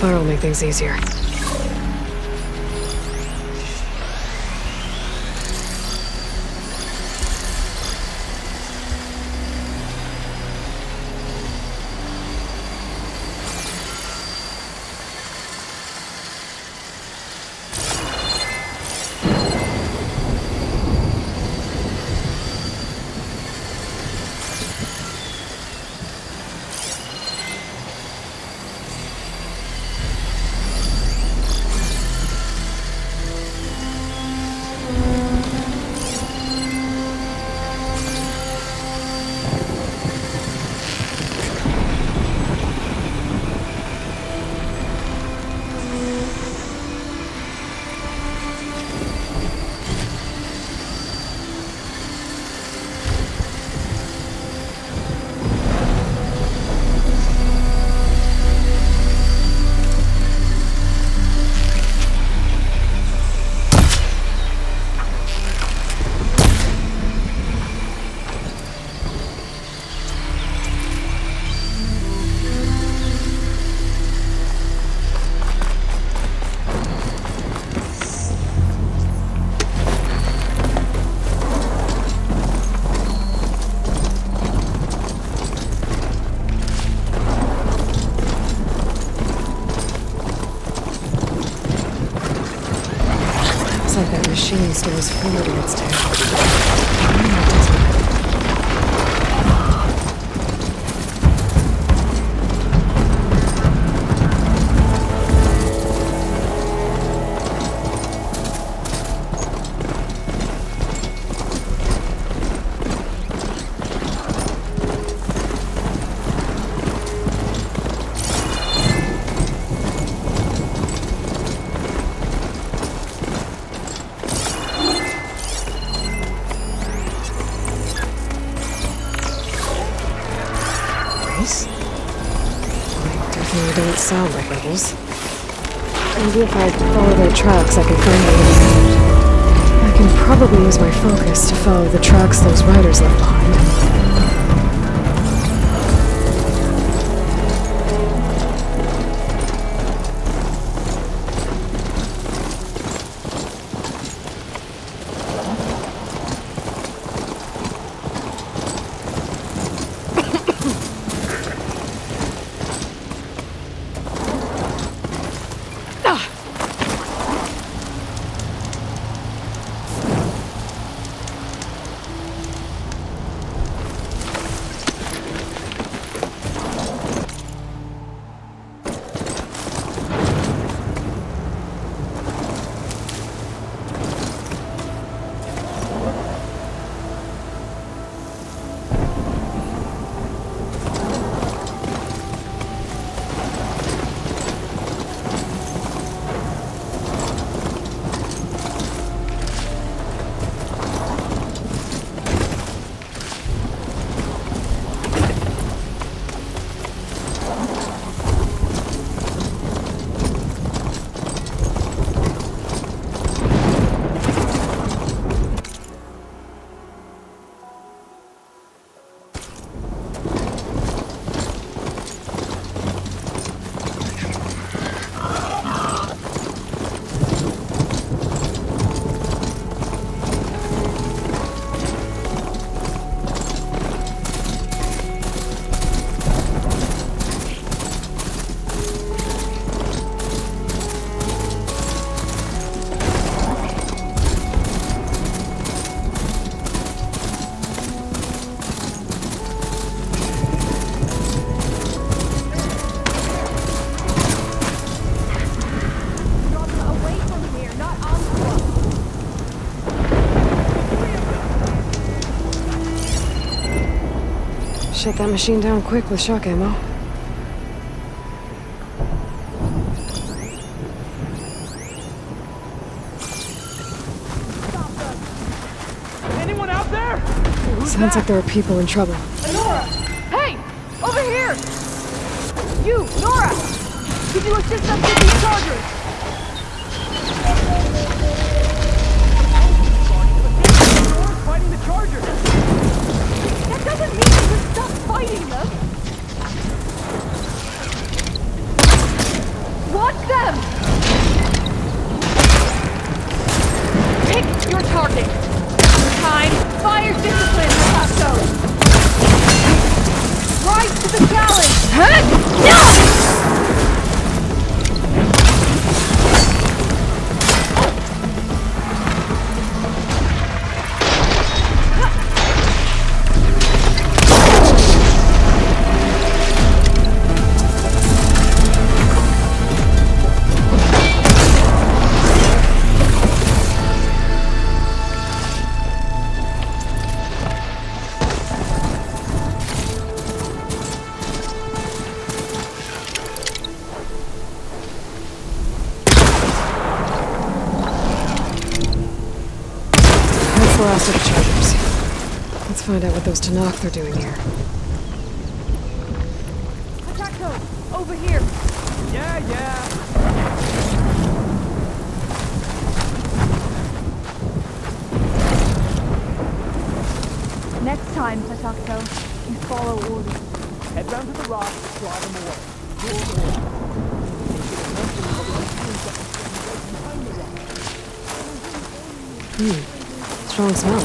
Fire will make things easier. Machine stores fluid in its tank. They don't sound like rebels. Maybe if I follow their tracks, I can find their way out. I can probably use my focus to follow the tracks those riders left behind. Shut that machine down quick with shock ammo. Anyone out there? Sounds like there are people in trouble. Nora! Hey! Over here! You, Nora! Could you assist us with these chargers? Fighting the chargers! That doesn't mean we should stop fighting them! last of the chargers. Let's find out what those Tenakth are doing here. Hatakto, over here. Yeah. Next time, Hatakto, you follow orders. Head down to the rock, draw them away. Draw them away. Strong smell.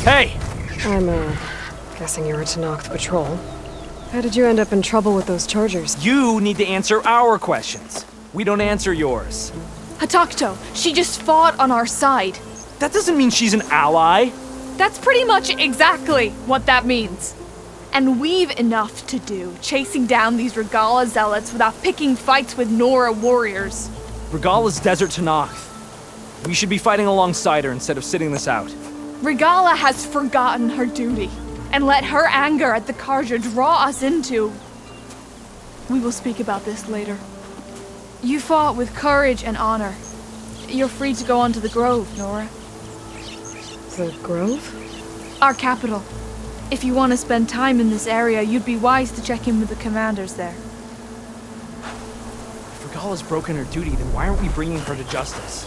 Hey! I'm, guessing you're a Tenakth patrol. How did you end up in trouble with those chargers? You need to answer our questions. We don't answer yours. Hatakto, she just fought on our side. That doesn't mean she's an ally. That's pretty much exactly what that means. And we've enough to do chasing down these Regalla zealots without picking fights with Nora warriors. Regalla's Desert Tenakth. We should be fighting alongside her instead of sitting this out. Regalla has forgotten her duty and let her anger at the Carja draw us into... We will speak about this later. You fought with courage and honor. You're free to go on to the Grove, Nora. The Grove? Our capital. If you want to spend time in this area, you'd be wise to check in with the commanders there. If Regalla's broken her duty, then why aren't we bringing her to justice?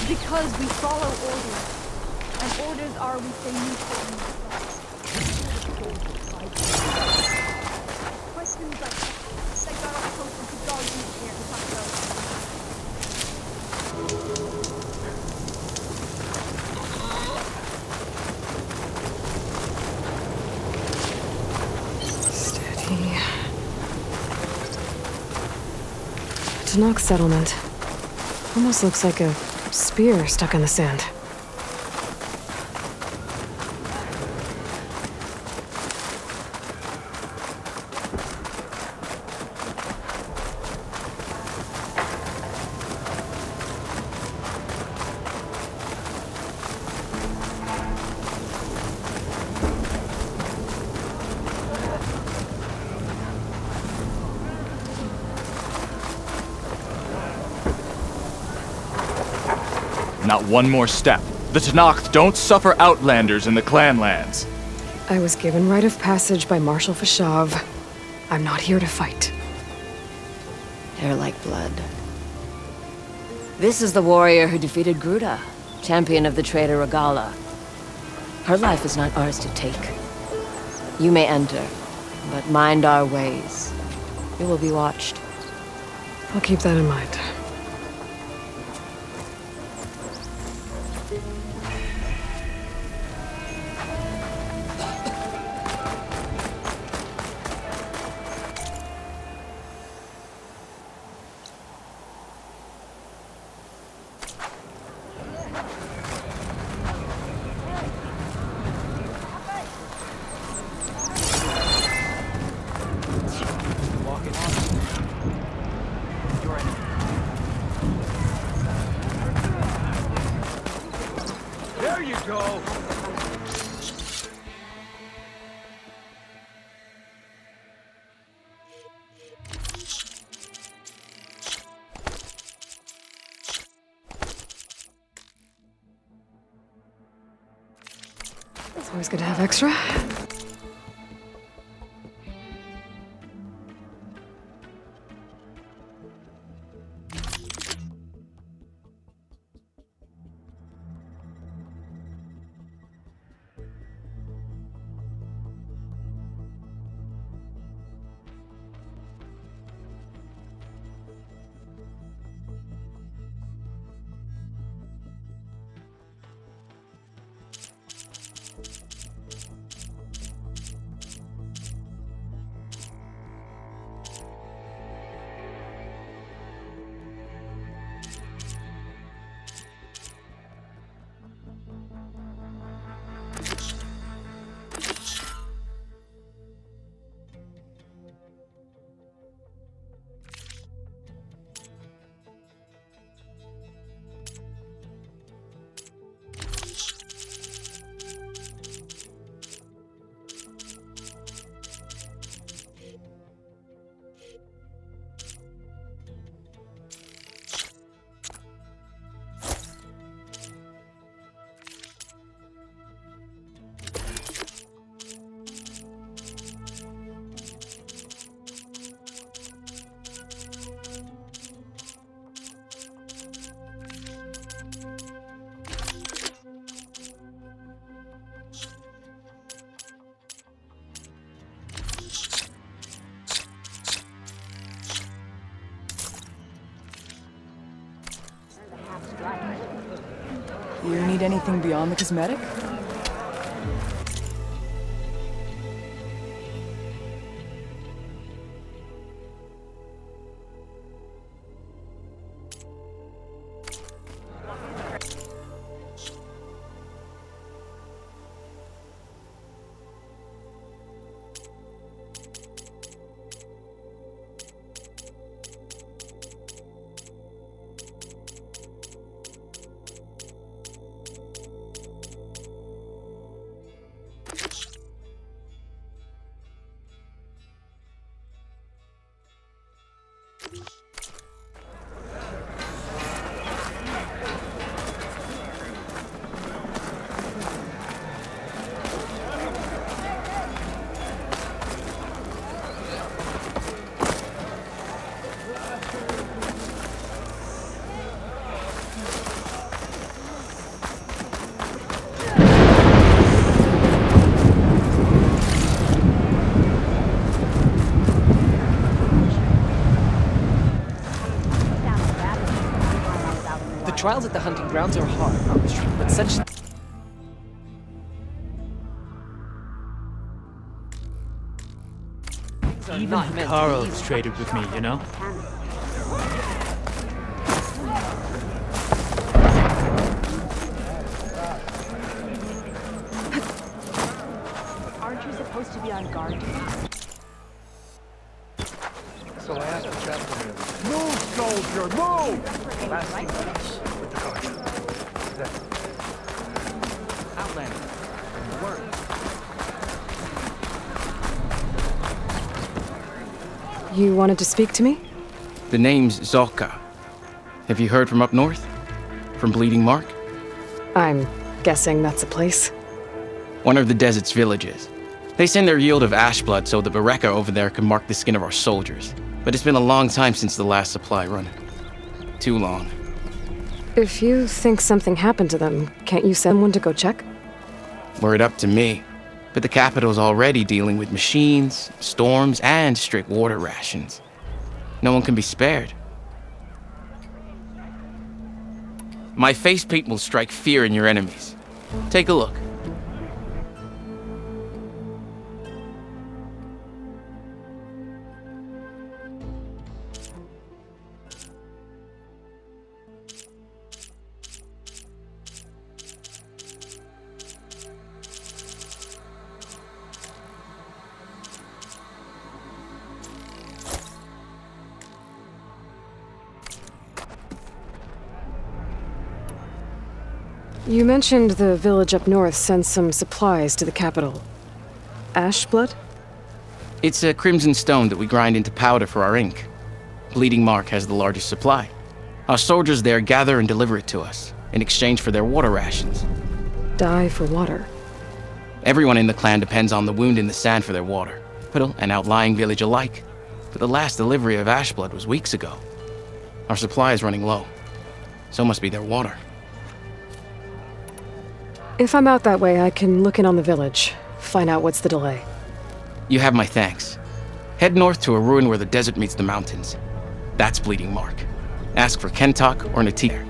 Because we follow orders. And orders are we say new things. Questions like that, they got us closer to dogs here to talk about. Steady. Tenakth settlement. Almost looks like a spear stuck in the sand. Not one more step. The Tenakth don't suffer outlanders in the Clanlands. I was given rite of passage by Marshal Fashav. I'm not here to fight. They're like blood. This is the warrior who defeated Gruda, champion of the traitor Regalla. Her life is not ours to take. You may enter, but mind our ways. You will be watched. I'll keep that in mind. There you go! It's always good to have extra. You need anything beyond the cosmetic? The trials at the hunting grounds are hard, but such... Even Hikaru's traded with me, you know? Aren't you supposed to be on guard? So I asked the chaplain, move, soldier, move! Last right with the coach. Outlander. Word. You wanted to speak to me? The name's Zolka. Have you heard from up north? From Bleeding Mark? I'm guessing that's a place. One of the desert's villages. They send their yield of ashblood so the Bereka over there can mark the skin of our soldiers. But it's been a long time since the last supply run. Too long. If you think something happened to them, can't you send one to go check? Were it up to me. But the capital's already dealing with machines, storms, and strict water rations. No one can be spared. My face paint will strike fear in your enemies. Take a look. You mentioned the village up north sends some supplies to the capital. Ashblood? It's a crimson stone that we grind into powder for our ink. Bleeding Mark has the largest supply. Our soldiers there gather and deliver it to us, in exchange for their water rations. Die for water. Everyone in the clan depends on the wound in the sand for their water, capital and outlying village alike. But the last delivery of Ashblood was weeks ago. Our supply is running low. So must be their water. If I'm out that way, I can look in on the village, find out what's the delay. You have my thanks. Head north to a ruin where the desert meets the mountains. That's Bleeding Mark. Ask for Kentok or Natir.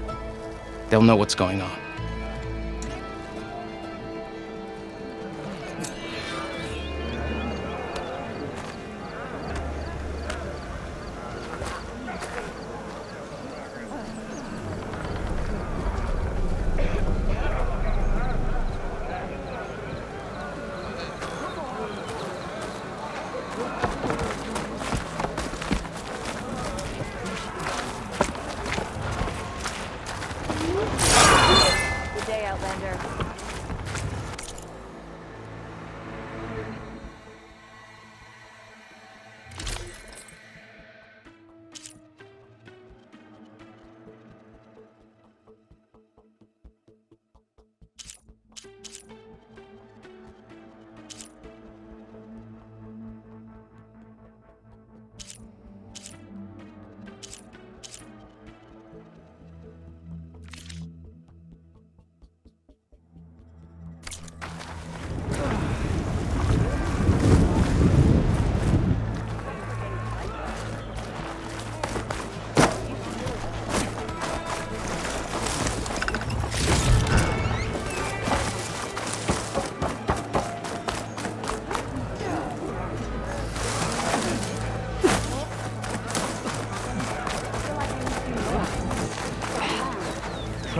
They'll know what's going on.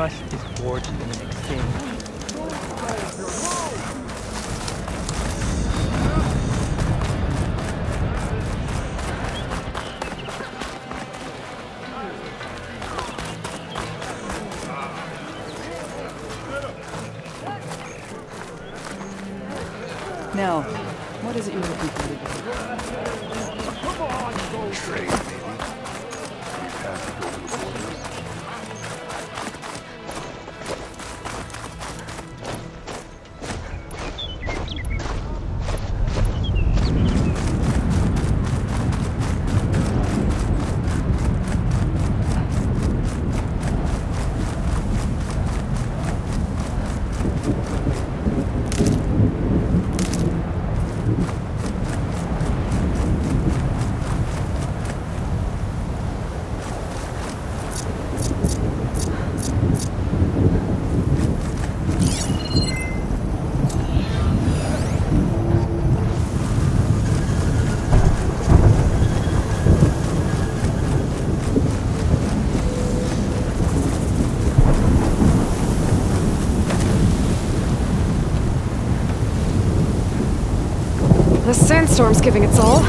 trust is forged in an exchange. Now, what is it you're looking for today? Trade, maybe. We've had to go to the border. The sandstorm's giving its all.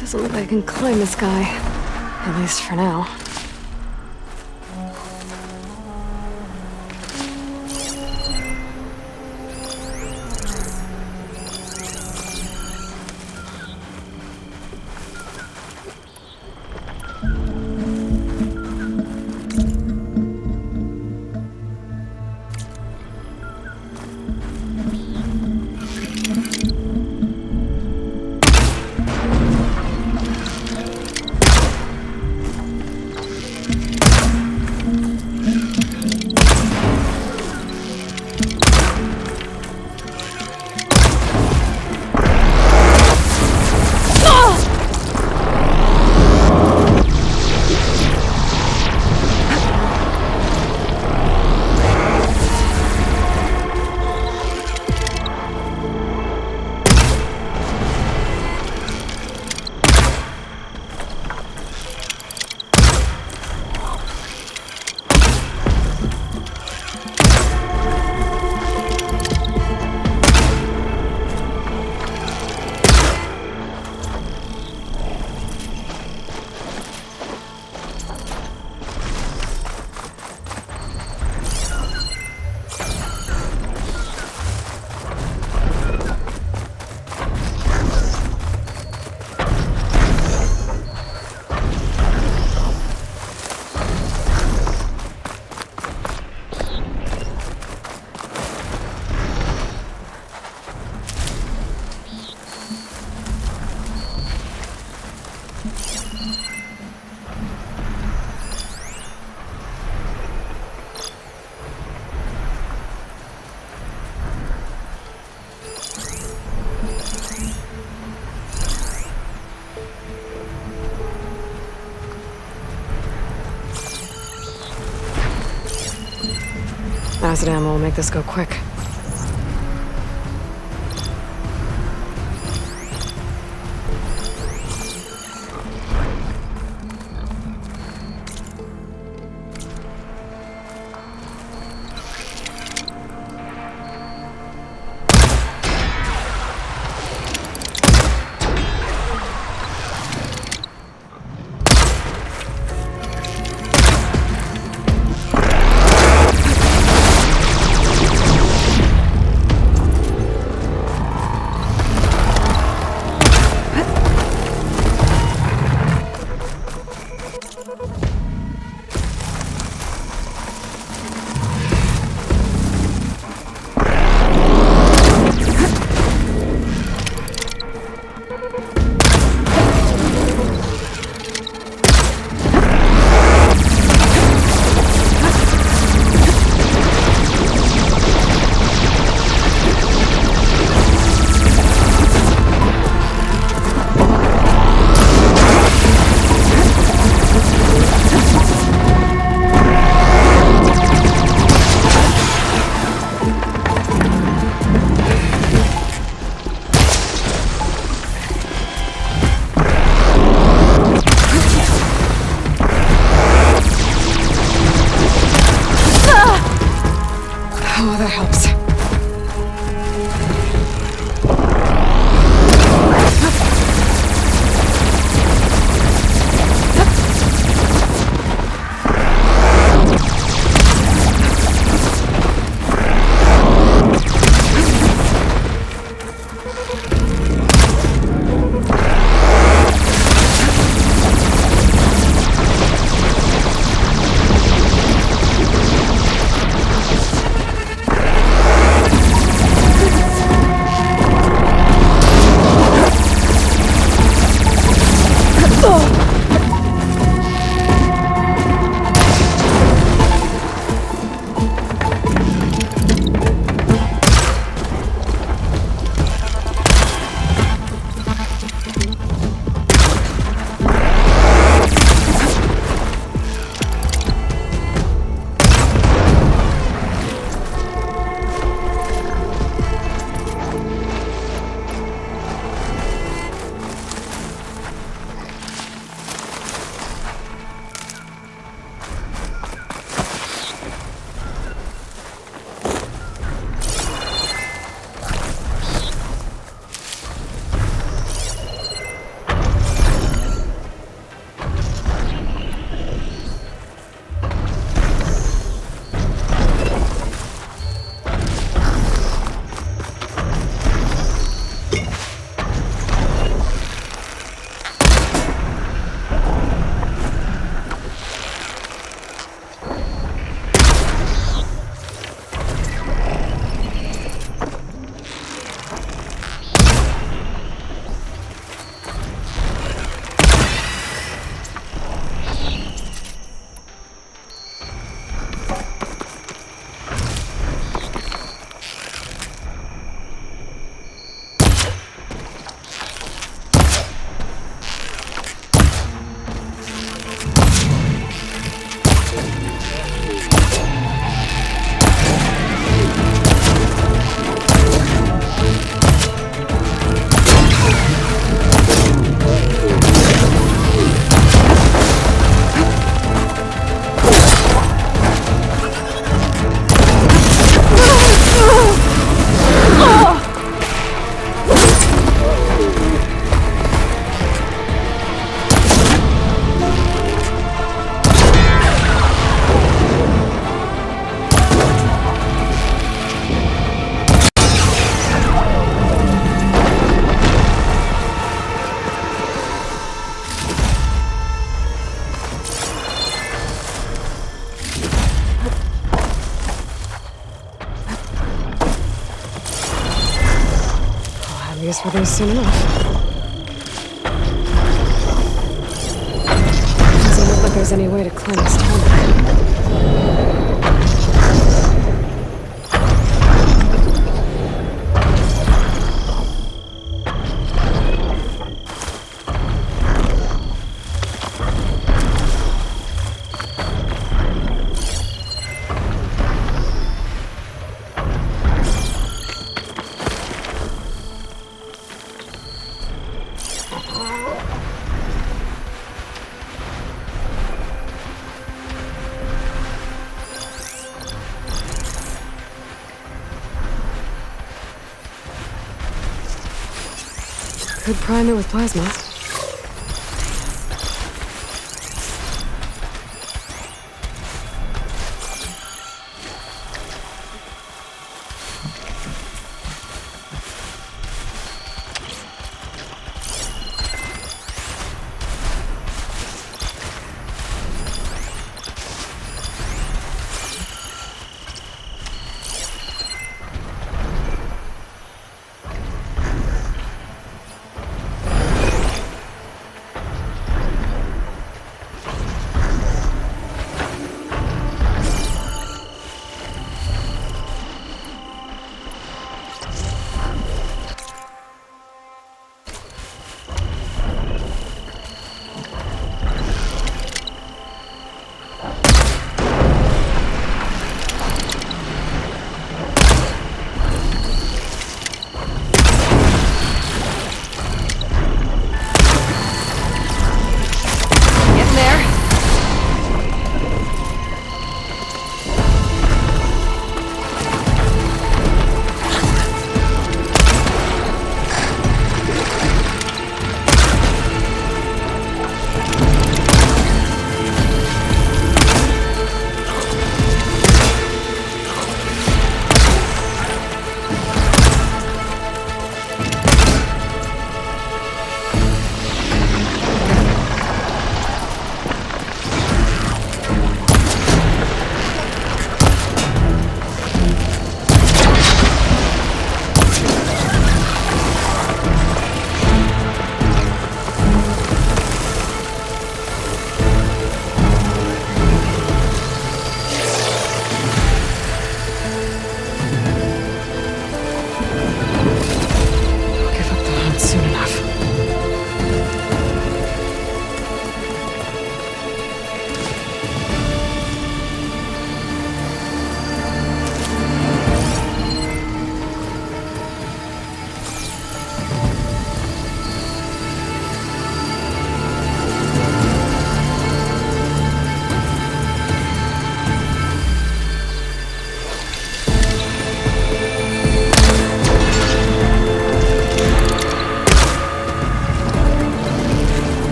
Doesn't look like I can climb this guy. At least for now. Acid ammo will make this go quick. use for these soon enough. Doesn't look like there's any way to climb this tower. Could prime it with plasma.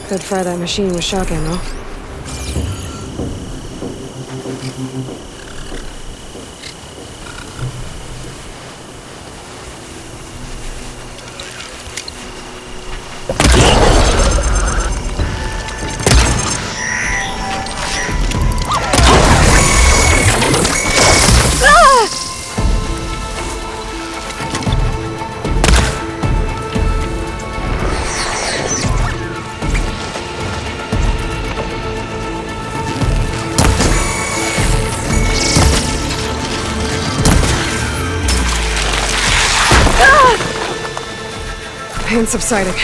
Could fry that machine with shock ammo. Pain subsiding.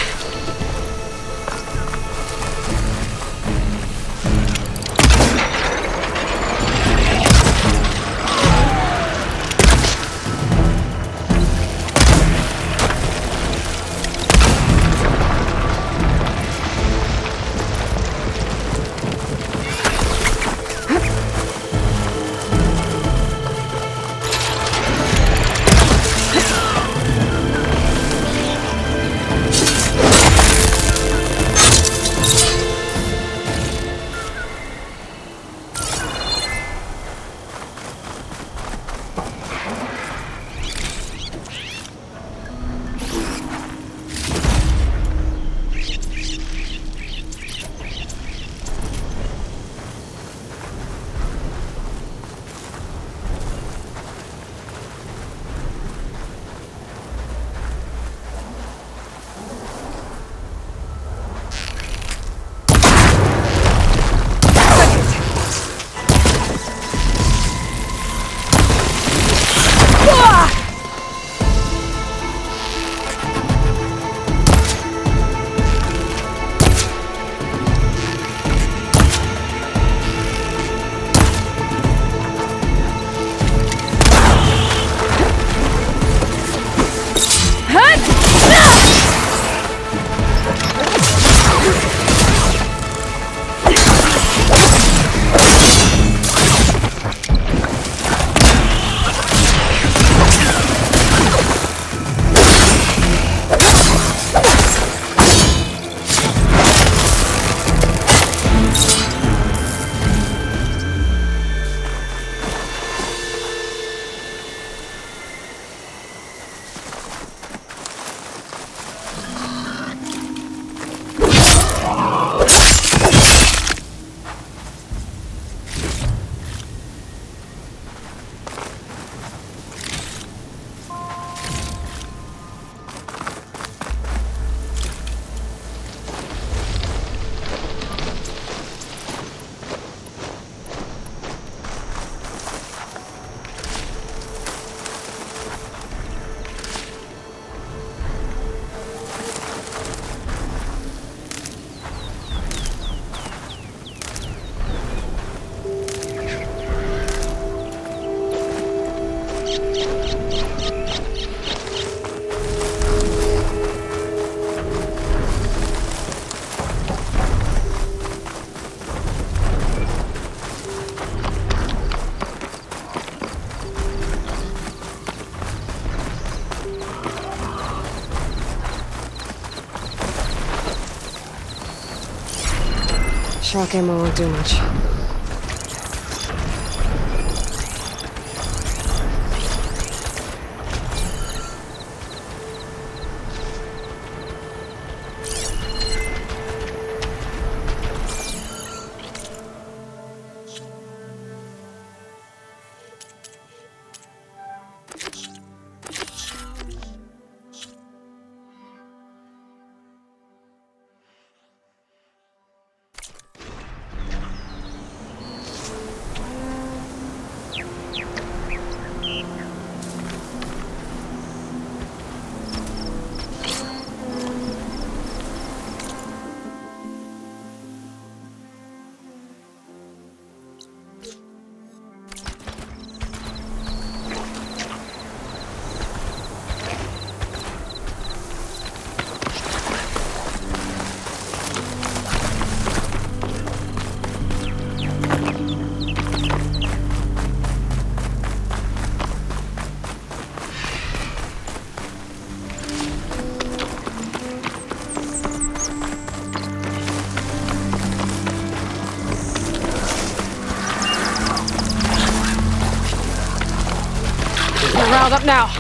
Shock ammo won't do much. riled up now.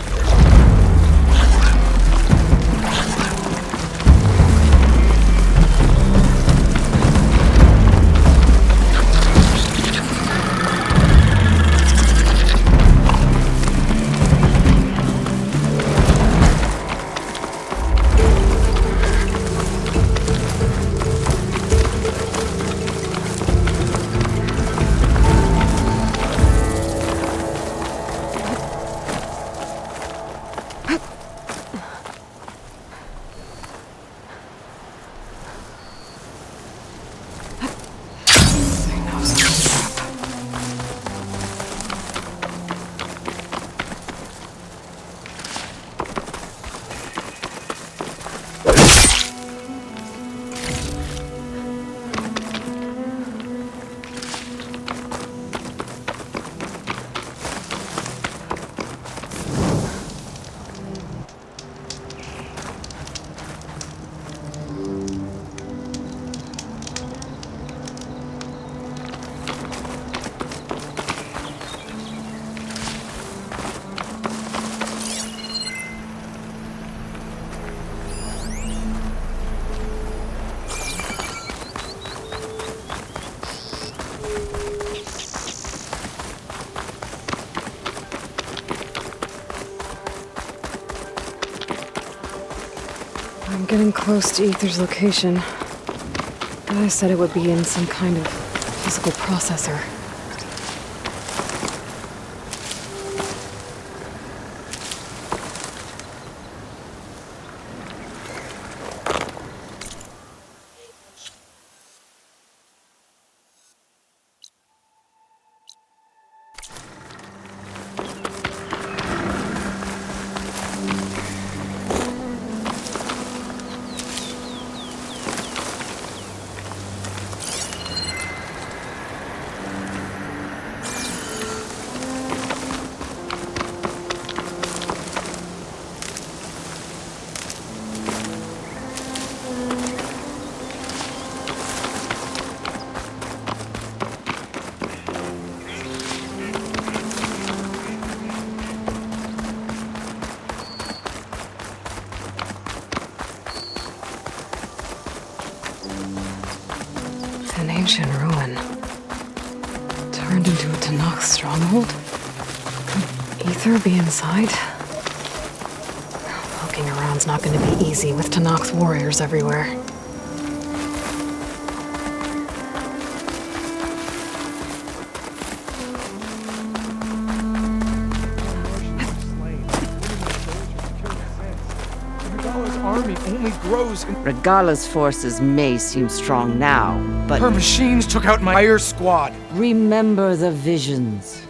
I'm getting close to Ether's location. Guy said it would be in some kind of physical processor. An ancient ruin. Turned into a Tenakth stronghold? Could Ether be inside? Poking around's not gonna be easy with Tenakth warriors everywhere. Army only grows in... Regala's forces may seem strong now, but... Her machines took out my entire squad. Remember the visions.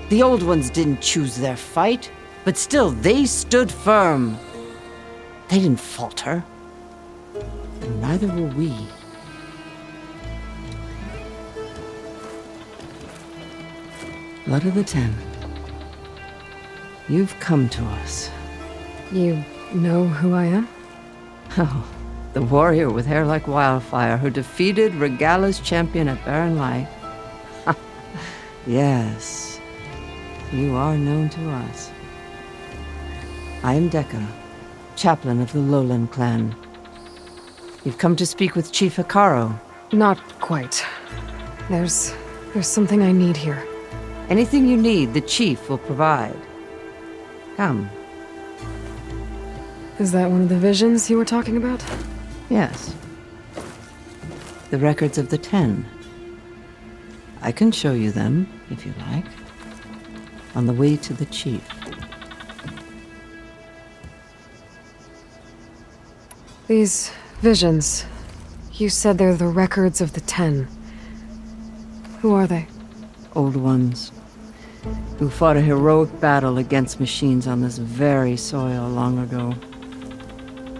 The old ones didn't choose their fight, but still they stood firm. They didn't falter. And neither will we. Blood of the Ten. You've come to us. You know who I am? Oh, the warrior with hair like wildfire who defeated Regala's champion at Barren Light. Yes, you are known to us. I am Dekka, chaplain of the Lowland clan. You've come to speak with Chief Hekarro. Not quite. There's something I need here. Anything you need, the chief will provide. Come. Is that one of the visions you were talking about? Yes. The records of the Ten. I can show you them, if you like. On the way to the chief. These visions. You said they're the records of the Ten. Who are they? Old ones. Who fought a heroic battle against machines on this very soil long ago.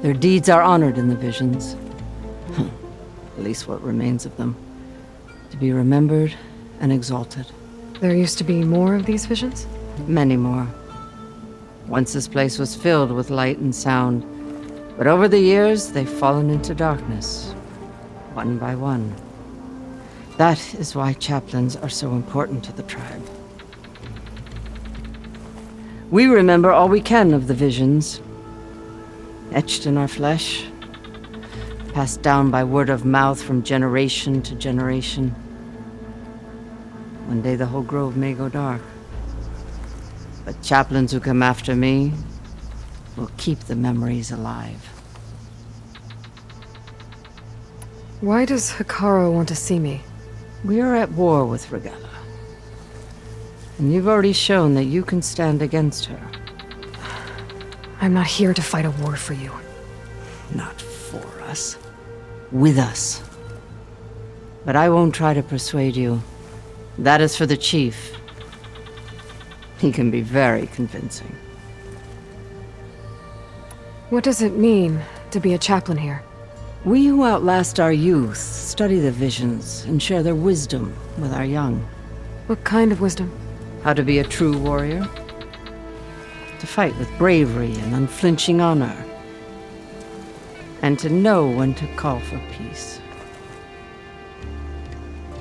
Their deeds are honored in the visions. At least what remains of them. To be remembered and exalted. There used to be more of these visions? Many more. Once this place was filled with light and sound. But over the years, they've fallen into darkness. One by one. That is why chaplains are so important to the tribe. We remember all we can of the visions, etched in our flesh, passed down by word of mouth from generation to generation. One day the whole grove may go dark, but chaplains who come after me will keep the memories alive. Why does Hekarro want to see me? We are at war with Regalla. And you've already shown that you can stand against her. I'm not here to fight a war for you. Not for us. With us. But I won't try to persuade you. That is for the chief. He can be very convincing. What does it mean to be a chaplain here? We who outlast our youth study the visions and share their wisdom with our young. What kind of wisdom? How to be a true warrior. To fight with bravery and unflinching honor. And to know when to call for peace.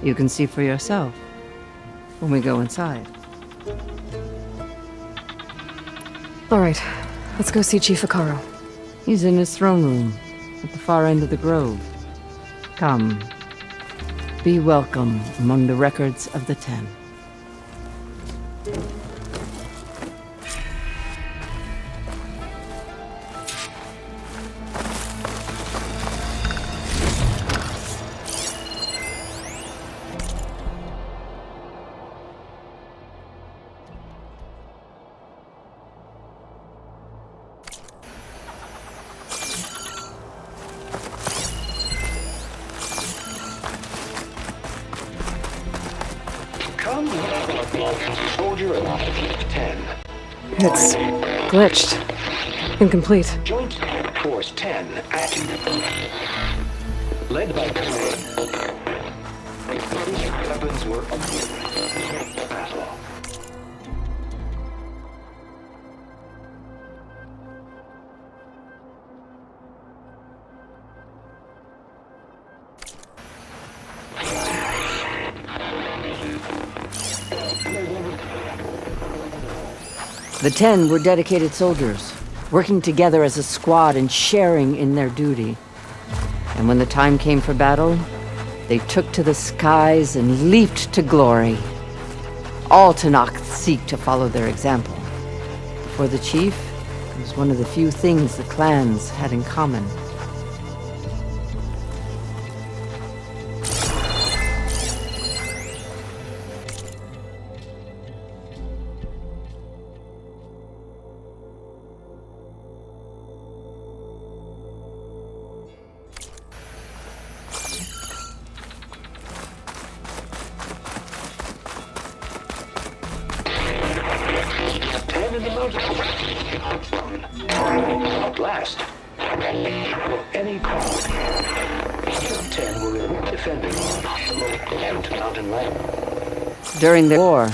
You can see for yourself when we go inside. All right, let's go see Chief Hekarro. He's in his throne room at the far end of the grove. Come. Be welcome among the records of the Ten. Soldier of 10. It's glitched. Incomplete. Joint Force 10 active. Led by weapons were battle. The 10 were dedicated soldiers, working together as a squad and sharing in their duty. And when the time came for battle, they took to the skies and leaped to glory. All Tenakth seek to follow their example. For the chief, it was one of the few things the clans had in common. Outlast. Any cause. 10 were defending mountain land. During the war,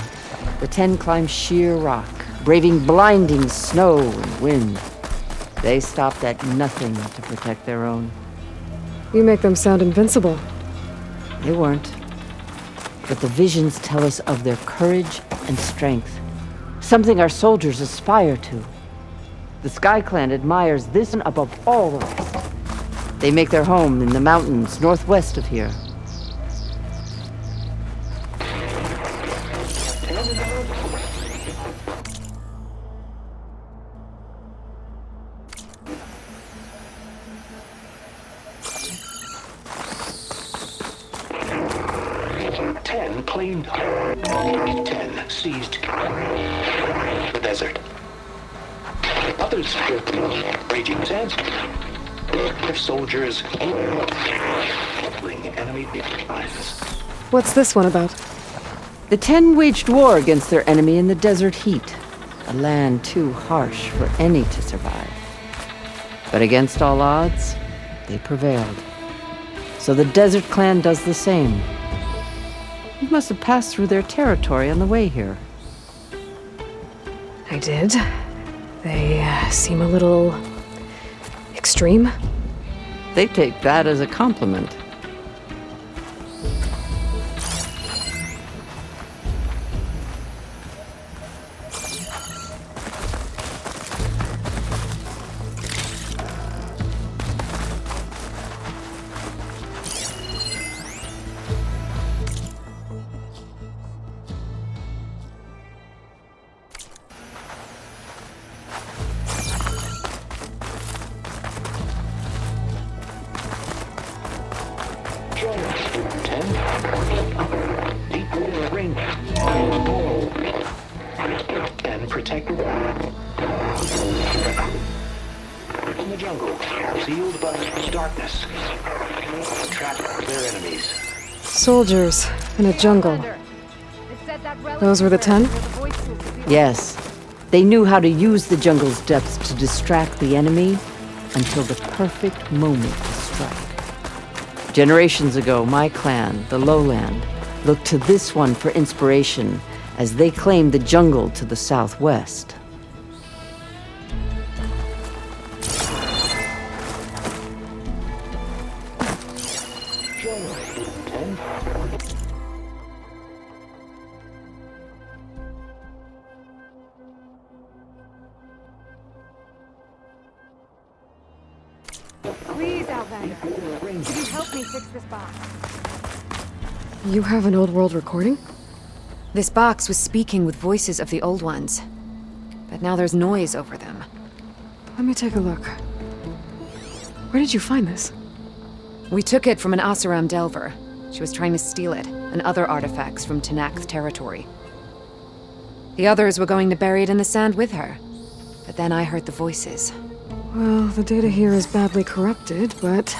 the 10 climbed sheer rock, braving blinding snow and wind. They stopped at nothing to protect their own. You make them sound invincible. They weren't. But the visions tell us of their courage and strength. Something our soldiers aspire to. The Sky Clan admires this above all the rest. They make their home in the mountains northwest of here. Claimed 10 seized the desert. Others raging sands. Their soldiers killing enemy lines. What's this one about? The 10 waged war against their enemy in the desert heat, a land too harsh for any to survive. But against all odds, they prevailed. So the Desert Clan does the same. You must have passed through their territory on the way here. I did. They seem a little extreme. They take that as a compliment. 10. Deep ring. And protect the in the jungle, sealed by darkness. Trap their enemies. Soldiers in a jungle. Those were the 10? Yes. They knew how to use the jungle's depths to distract the enemy until the perfect moment to strike. Generations ago, my clan, the Lowland, looked to this one for inspiration as they claimed the jungle to the southwest. Please, Outlander. Can you help me fix this box? You have an old world recording? This box was speaking with voices of the old ones. But now there's noise over them. Let me take a look. Where did you find this? We took it from an Oseram Delver. She was trying to steal it, and other artifacts from Tenakth territory. The others were going to bury it in the sand with her. But then I heard the voices. Well, the data here is badly corrupted, but...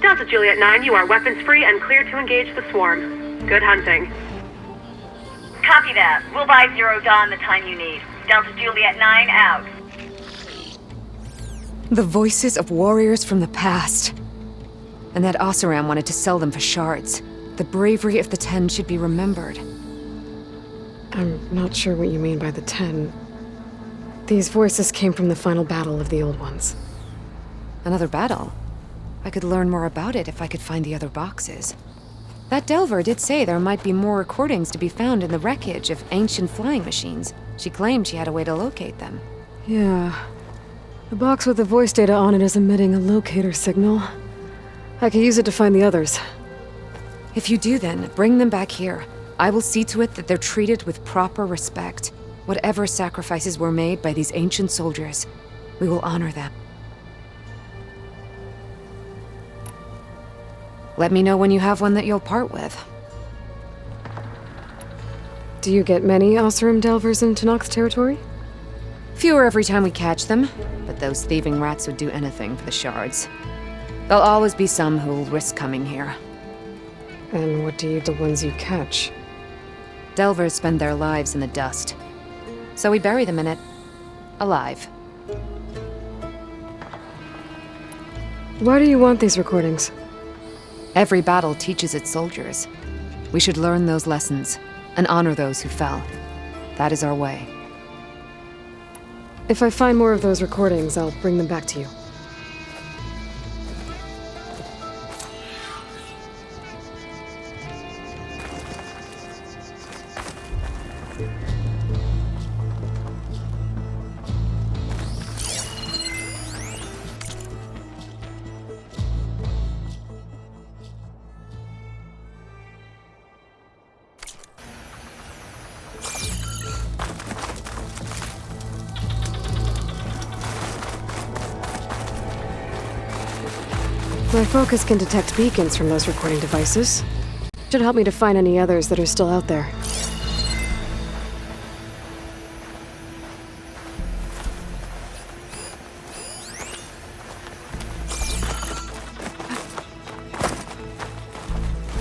Delta Juliet 9, you are weapons-free and clear to engage the swarm. Good hunting. Copy that. We'll buy Zero Dawn the time you need. Delta Juliet 9 out. The voices of warriors from the past. And that Oseram wanted to sell them for shards. The bravery of the 10 should be remembered. I'm not sure what you mean by the 10. These voices came from the final battle of the Old Ones. Another battle? I could learn more about it if I could find the other boxes. That Delver did say there might be more recordings to be found in the wreckage of ancient flying machines. She claimed she had a way to locate them. Yeah. The box with the voice data on it is emitting a locator signal. I could use it to find the others. If you do then, bring them back here. I will see to it that they're treated with proper respect. Whatever sacrifices were made by these ancient soldiers, we will honor them. Let me know when you have one that you'll part with. Do you get many Oseram Delvers in Tenakth territory? Fewer every time we catch them, but those thieving rats would do anything for the shards. There'll always be some who'll risk coming here. And what do you do the ones you catch? Delvers spend their lives in the dust. So we bury them in it, alive. Why do you want these recordings? Every battle teaches its soldiers. We should learn those lessons, and honor those who fell. That is our way. If I find more of those recordings, I'll bring them back to you. My focus can detect beacons from those recording devices. Should help me to find any others that are still out there.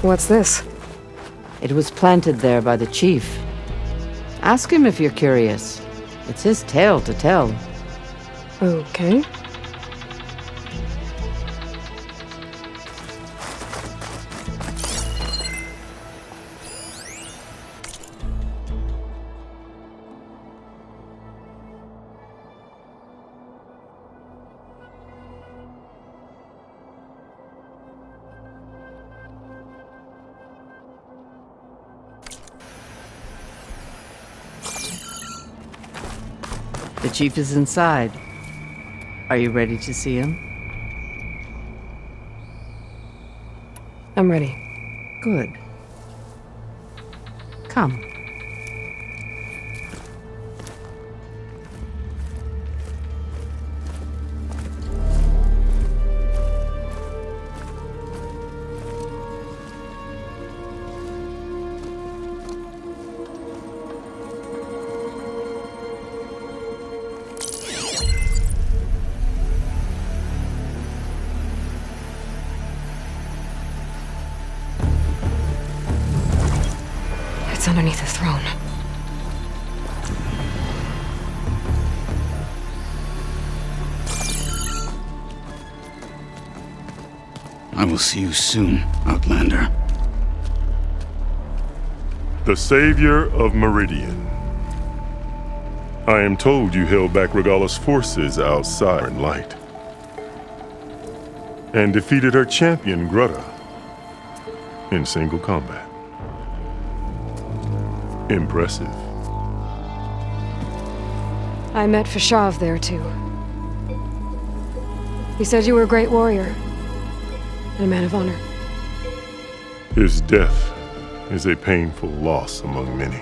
What's this? It was planted there by the chief. Ask him if you're curious. It's his tale to tell. Okay. The chief is inside. Are you ready to see him? I'm ready. Good. Come. What's underneath the throne? I will see you soon, Outlander. The Savior of Meridian. I am told you held back Regalla's forces outside in light. And defeated her champion, Grutta, in single combat. Impressive. I met Fashav there, too. He said you were a great warrior. And a man of honor. His death is a painful loss among many.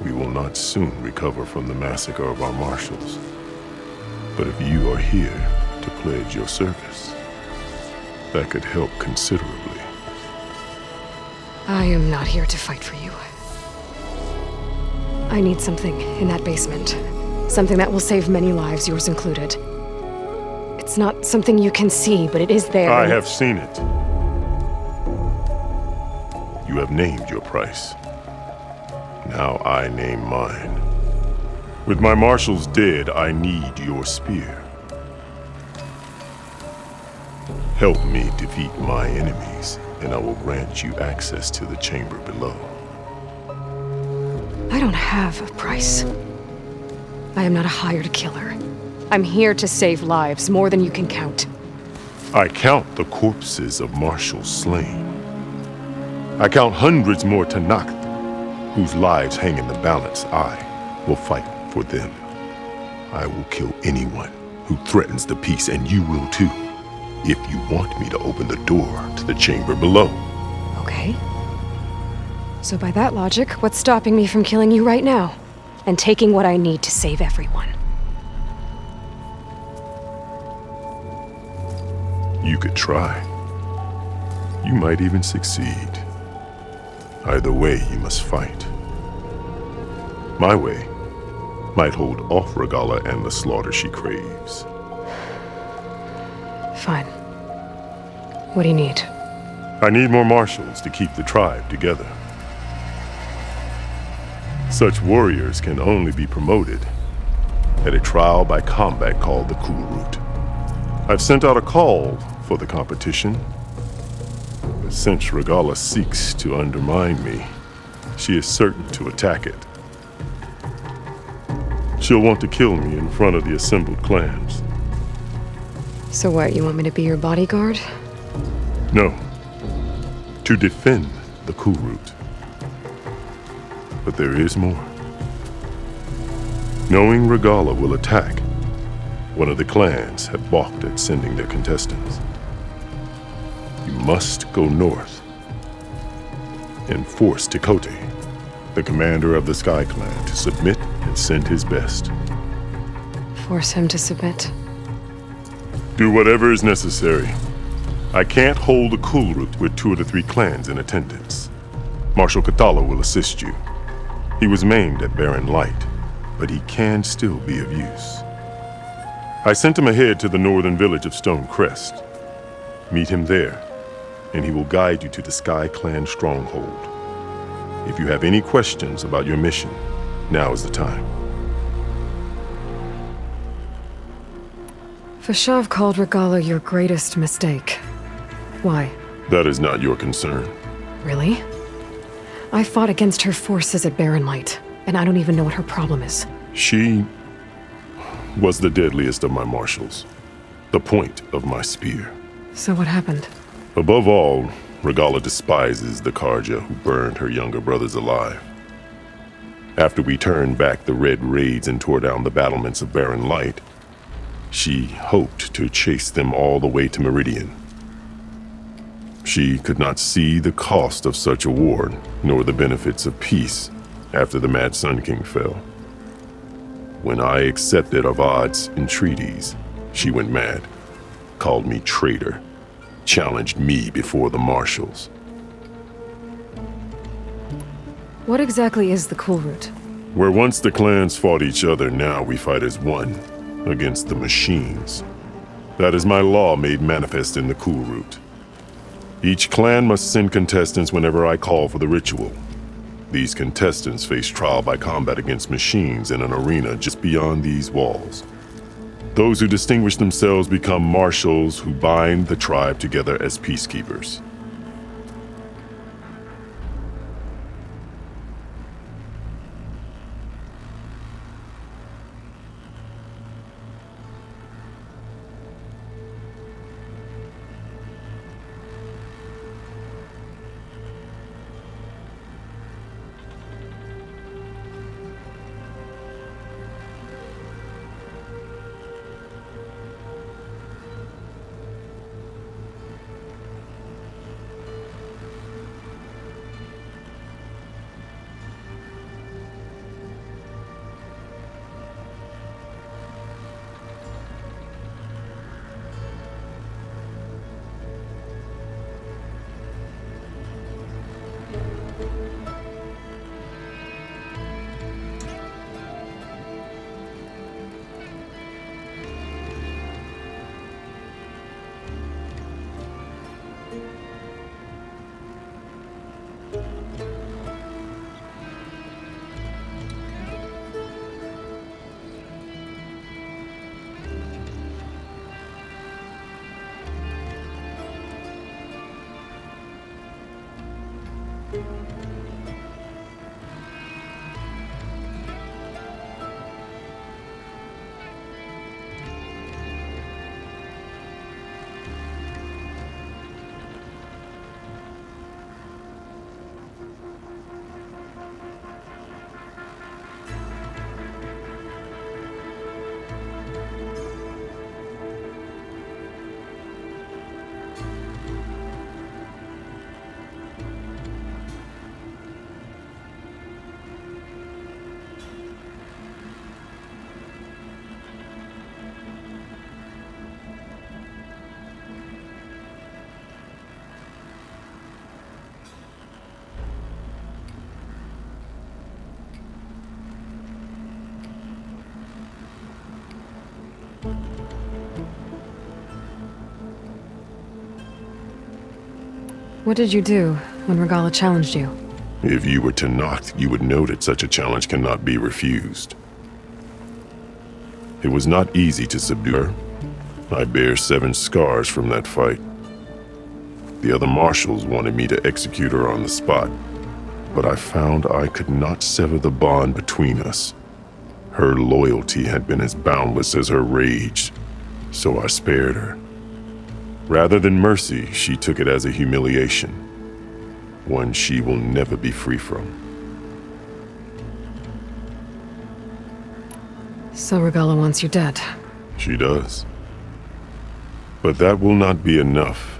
We will not soon recover from the massacre of our marshals. But if you are here to pledge your service, that could help considerably. I am not here to fight for you. I need something in that basement. Something that will save many lives, yours included. It's not something you can see, but it is there. I have seen it. You have named your price. Now I name mine. With my marshals dead, I need your spear. Help me defeat my enemies, and I will grant you access to the chamber below. I don't have a price. I am not a hired killer. I'm here to save lives, more than you can count. I count the corpses of marshals slain. I count hundreds more Tenakth, whose lives hang in the balance. I will fight for them. I will kill anyone who threatens the peace, and you will too, if you want me to open the door to the chamber below. Okay. So by that logic, what's stopping me from killing you right now? And taking what I need to save everyone? You could try. You might even succeed. Either way, you must fight. My way might hold off Regalla and the slaughter she craves. Fine. What do you need? I need more marshals to keep the tribe together. Such warriors can only be promoted at a trial by combat called the Kulrut. I've sent out a call for the competition, but since Regalla seeks to undermine me, she is certain to attack it. She'll want to kill me in front of the assembled clans. So what, you want me to be your bodyguard? No. To defend the Kulrut. But there is more. Knowing Regalla will attack, one of the clans have balked at sending their contestants. You must go north and force Tekotteh, the commander of the Sky Clan, to submit and send his best. Force him to submit? Do whatever is necessary. I can't hold the Kulrut with 2 of the 3 clans in attendance. Marshal Kathala will assist you. He was maimed at Barren Light, but he can still be of use. I sent him ahead to the northern village of Stone Crest. Meet him there, and he will guide you to the Sky Clan stronghold. If you have any questions about your mission, now is the time. Fashav called Regalla your greatest mistake. Why? That is not your concern. Really? I fought against her forces at Barren Light, and I don't even know what her problem is. She was the deadliest of my marshals, the point of my spear. So what happened? Above all, Regalla despises the Carja who burned her younger brothers alive. After we turned back the Red Raids and tore down the battlements of Barren Light, she hoped to chase them all the way to Meridian. She could not see the cost of such a war, nor the benefits of peace after the Mad Sun King fell. When I accepted Avad's entreaties, she went mad, called me traitor, challenged me before the marshals. What exactly is the Kulrut? Where once the clans fought each other, now we fight as one, against the machines. That is my law made manifest in the Kulrut. Each clan must send contestants whenever I call for the ritual. These contestants face trial by combat against machines in an arena just beyond these walls. Those who distinguish themselves become marshals who bind the tribe together as peacekeepers. What did you do when Regalla challenged you? If you were Tenakth, you would know that such a challenge cannot be refused. It was not easy to subdue her. I bear 7 scars from that fight. The other marshals wanted me to execute her on the spot, but I found I could not sever the bond between us. Her loyalty had been as boundless as her rage, so I spared her. Rather than mercy, she took it as a humiliation, one she will never be free from. So Regalla wants you dead. She does. But that will not be enough.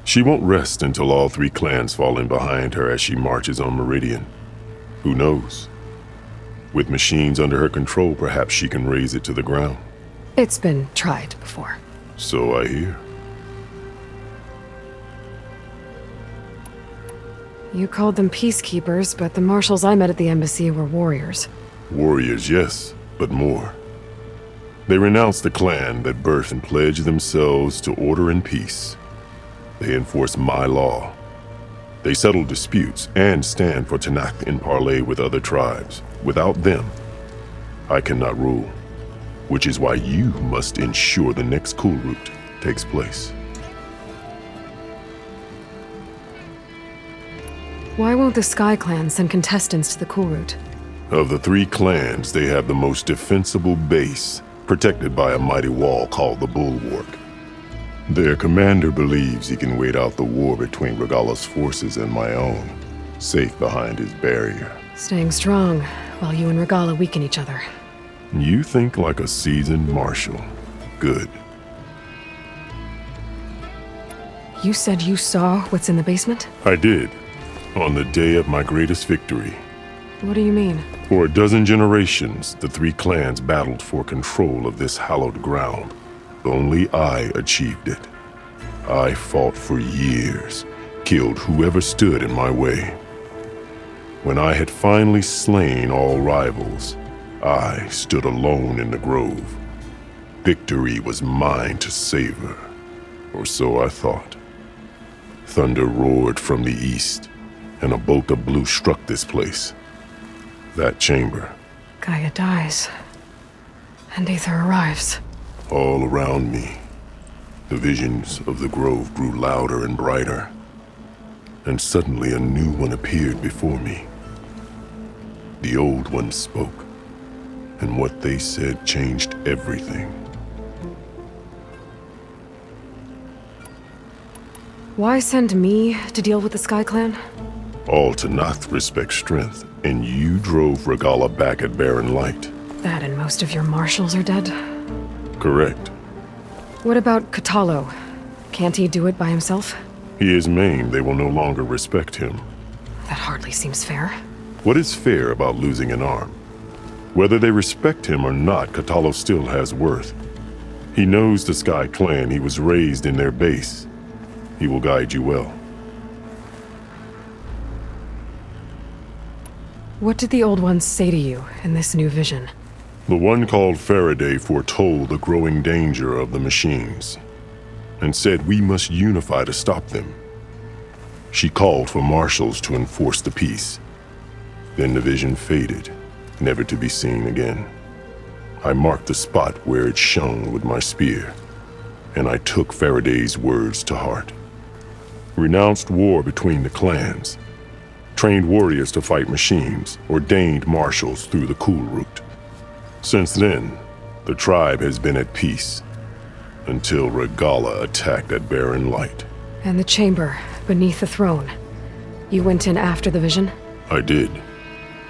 She won't rest until all 3 clans fall in behind her as she marches on Meridian. Who knows? With machines under her control, perhaps she can raze it to the ground. It's been tried before. So I hear. You called them peacekeepers, but the marshals I met at the embassy were warriors. Warriors, yes, but more. They renounced the clan that birthed and pledged themselves to order and peace. They enforce my law. They settle disputes and stand for Tenakth in parley with other tribes. Without them, I cannot rule. Which is why you must ensure the next Kulrut takes place. Why won't the Sky Clan send contestants to the Kulrut? Of the 3 clans, they have the most defensible base, protected by a mighty wall called the Bulwark. Their commander believes he can wait out the war between Regalla's forces and my own, safe behind his barrier. Staying strong, while you and Regalla weaken each other. You think like a seasoned marshal. Good. You said you saw what's in the basement? I did. On the day of my greatest victory. What do you mean? For a dozen generations, the 3 clans battled for control of this hallowed ground. Only I achieved it. I fought for years, killed whoever stood in my way. When I had finally slain all rivals, I stood alone in the grove. Victory was mine to savor, or so I thought. Thunder roared from the east, and a bolt of blue struck this place. That chamber. Gaia dies, and Aether arrives. All around me, the visions of the grove grew louder and brighter, and suddenly a new one appeared before me. The old ones spoke, and what they said changed everything. Why send me to deal with the Sky Clan? All Tenakth respect strength, and you drove Regalla back at Barren Light. That and most of your marshals are dead? Correct. What about Kotallo? Can't he do it by himself? He is maimed, they will no longer respect him. That hardly seems fair. What is fair about losing an arm? Whether they respect him or not, Kotallo still has worth. He knows the Sky Clan, he was raised in their base. He will guide you well. What did the Old Ones say to you in this new vision? The one called Faraday foretold the growing danger of the machines, and said we must unify to stop them. She called for marshals to enforce the peace. Then the vision faded, never to be seen again. I marked the spot where it shone with my spear, and I took Faraday's words to heart. Renounced war between the clans, trained warriors to fight machines, ordained marshals through the Cool Route. Since then, the tribe has been at peace, until Regalla attacked at Barren Light. And the chamber, beneath the throne. You went in after the vision? I did.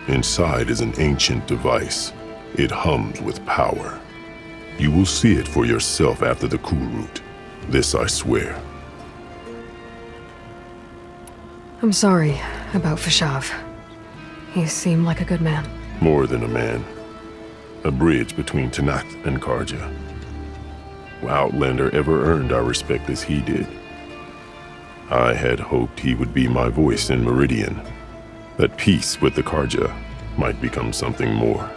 Inside is an ancient device. It hums with power. You will see it for yourself after the Cool Route. This I swear. I'm sorry about Fashav. He seemed like a good man. More than a man. A bridge between Tenakth and Carja. No Outlander ever earned our respect as he did. I had hoped he would be my voice in Meridian. That peace with the Carja might become something more.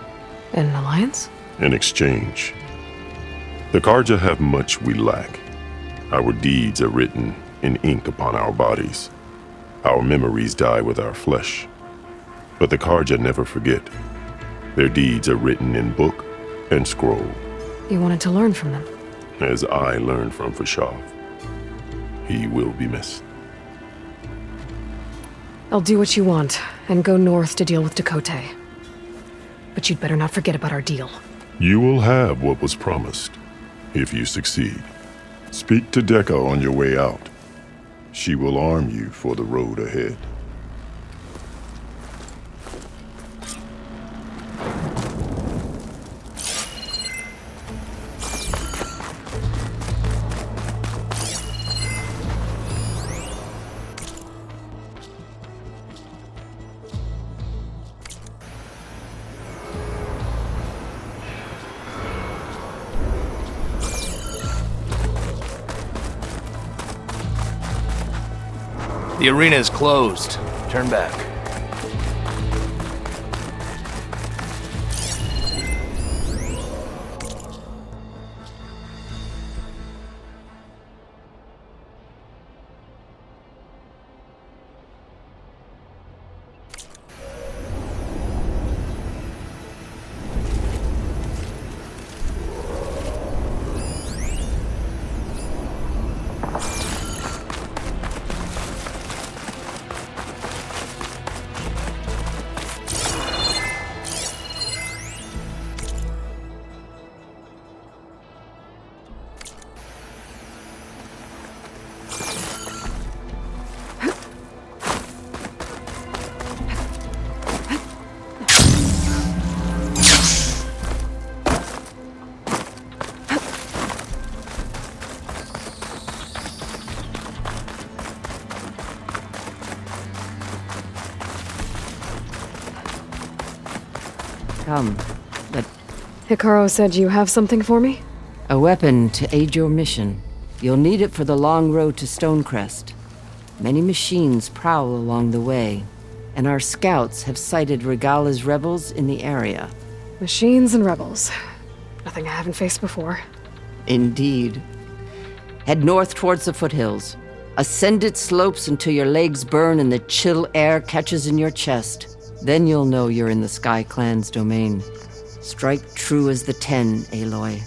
An alliance? In exchange. The Carja have much we lack. Our deeds are written in ink upon our bodies. Our memories die with our flesh. But the Carja never forget. Their deeds are written in book and scroll. You wanted to learn from them? As I learned from Fashav. He will be missed. I'll do what you want, and go north to deal with Tekotteh. But you'd better not forget about our deal. You will have what was promised, if you succeed. Speak to Dekka on your way out. She will arm you for the road ahead. The arena is closed. Turn back. Come, but... Hikaru said you have something for me? A weapon to aid your mission. You'll need it for the long road to Stonecrest. Many machines prowl along the way, and our scouts have sighted Regalla's rebels in the area. Machines and rebels. Nothing I haven't faced before. Indeed. Head north towards the foothills. Ascend its slopes until your legs burn and the chill air catches in your chest. Then you'll know you're in the Sky Clan's domain. Strike true as the 10, Aloy.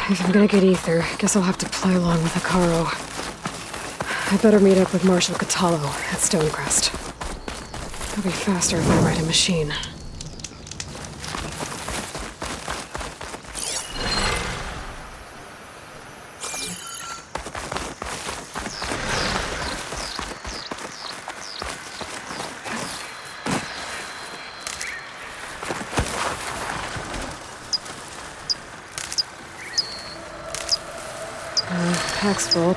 If I'm gonna get ether, guess I'll have to play along with Hekarro. I better meet up with Marshal Kotallo at Stonecrest. It'll be faster if I ride a machine. Pack's full.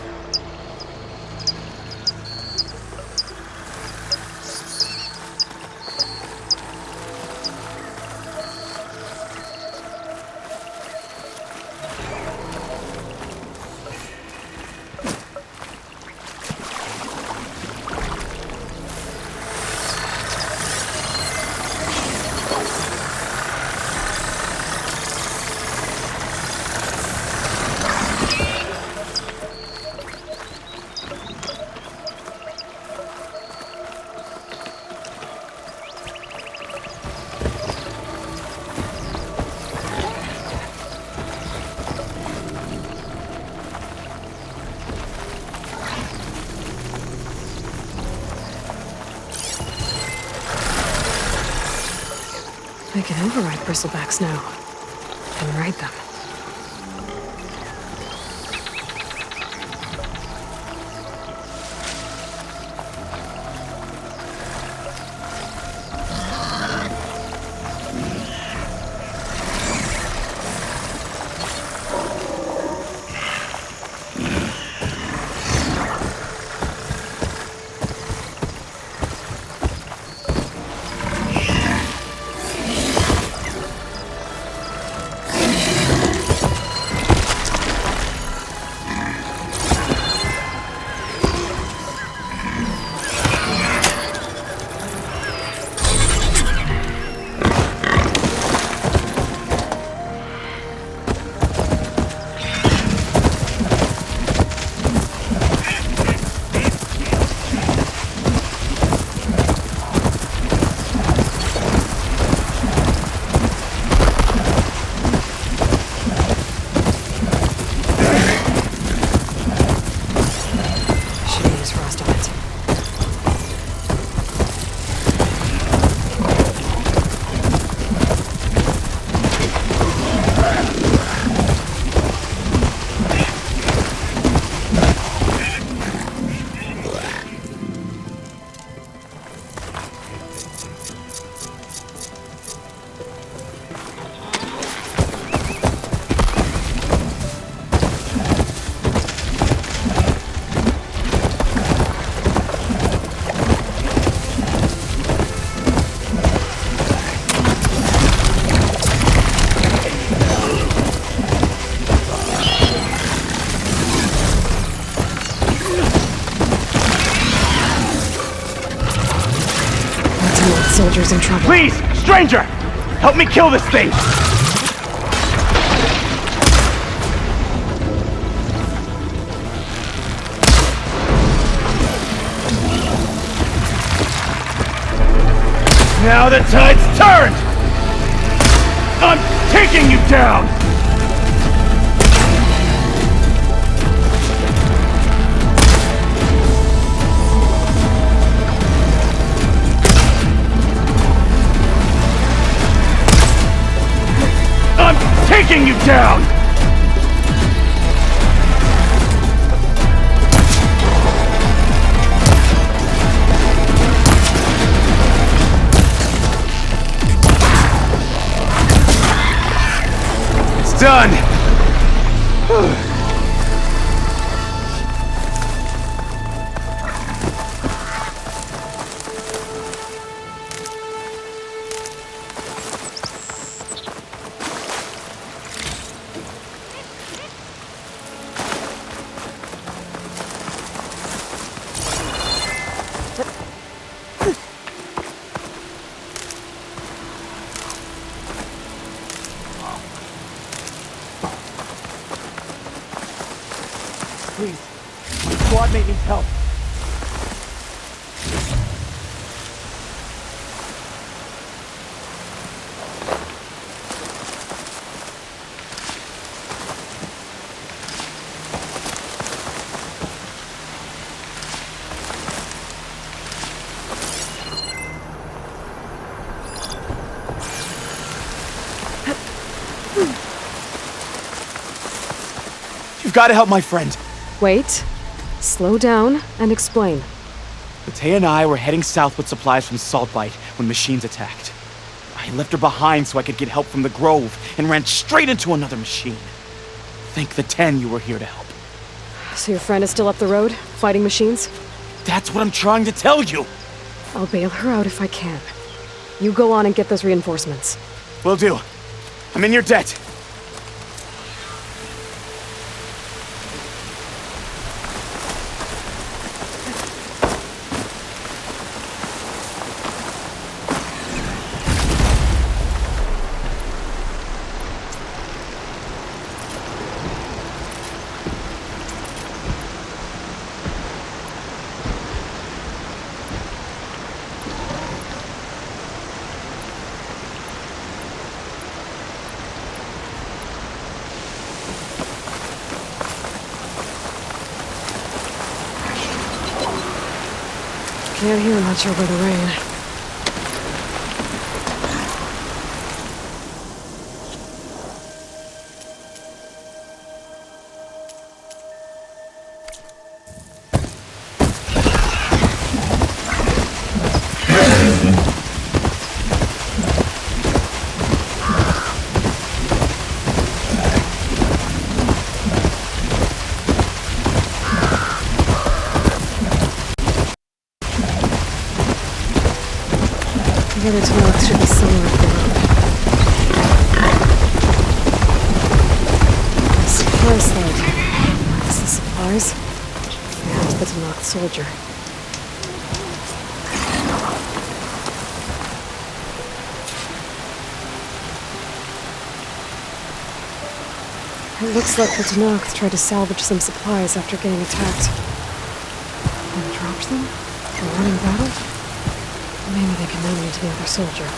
I can override bristlebacks now, and ride them. soldier's in trouble. Please, stranger! Help me kill this thing! Now the tide's turned! I'm taking you down! I'm taking you down! Done! Please, my squad mate needs help. You've got to help my friend. Wait. Slow down and explain. Matea and I were heading south with supplies from Saltbite when machines attacked. I left her behind so I could get help from the Grove and ran straight into another machine. Thank the 10 you were here to help. So your friend is still up the road, fighting machines? That's what I'm trying to tell you! I'll bail her out if I can. You go on and get those reinforcements. Will do. I'm in your debt. Can't hear much over the rain. The other tunnel should be somewhere up the road. Supply slide. This is supplies. And the Tenakth soldier. It looks like the Tenakth tried to salvage some supplies after getting attacked. And dropped them? For running battle? Maybe they can move me to the other soldier.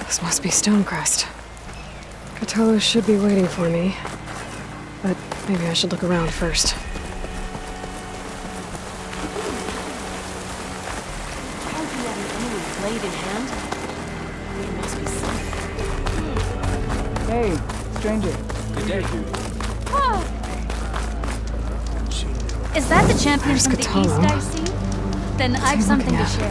This must be Stonecrest. Cthulhu should be waiting for me. But maybe I should look around first. Blade in hand? There must be something. Hey, stranger. Good day. Is that the champion There's from the Cthulhu. east I see? Then I've something to share.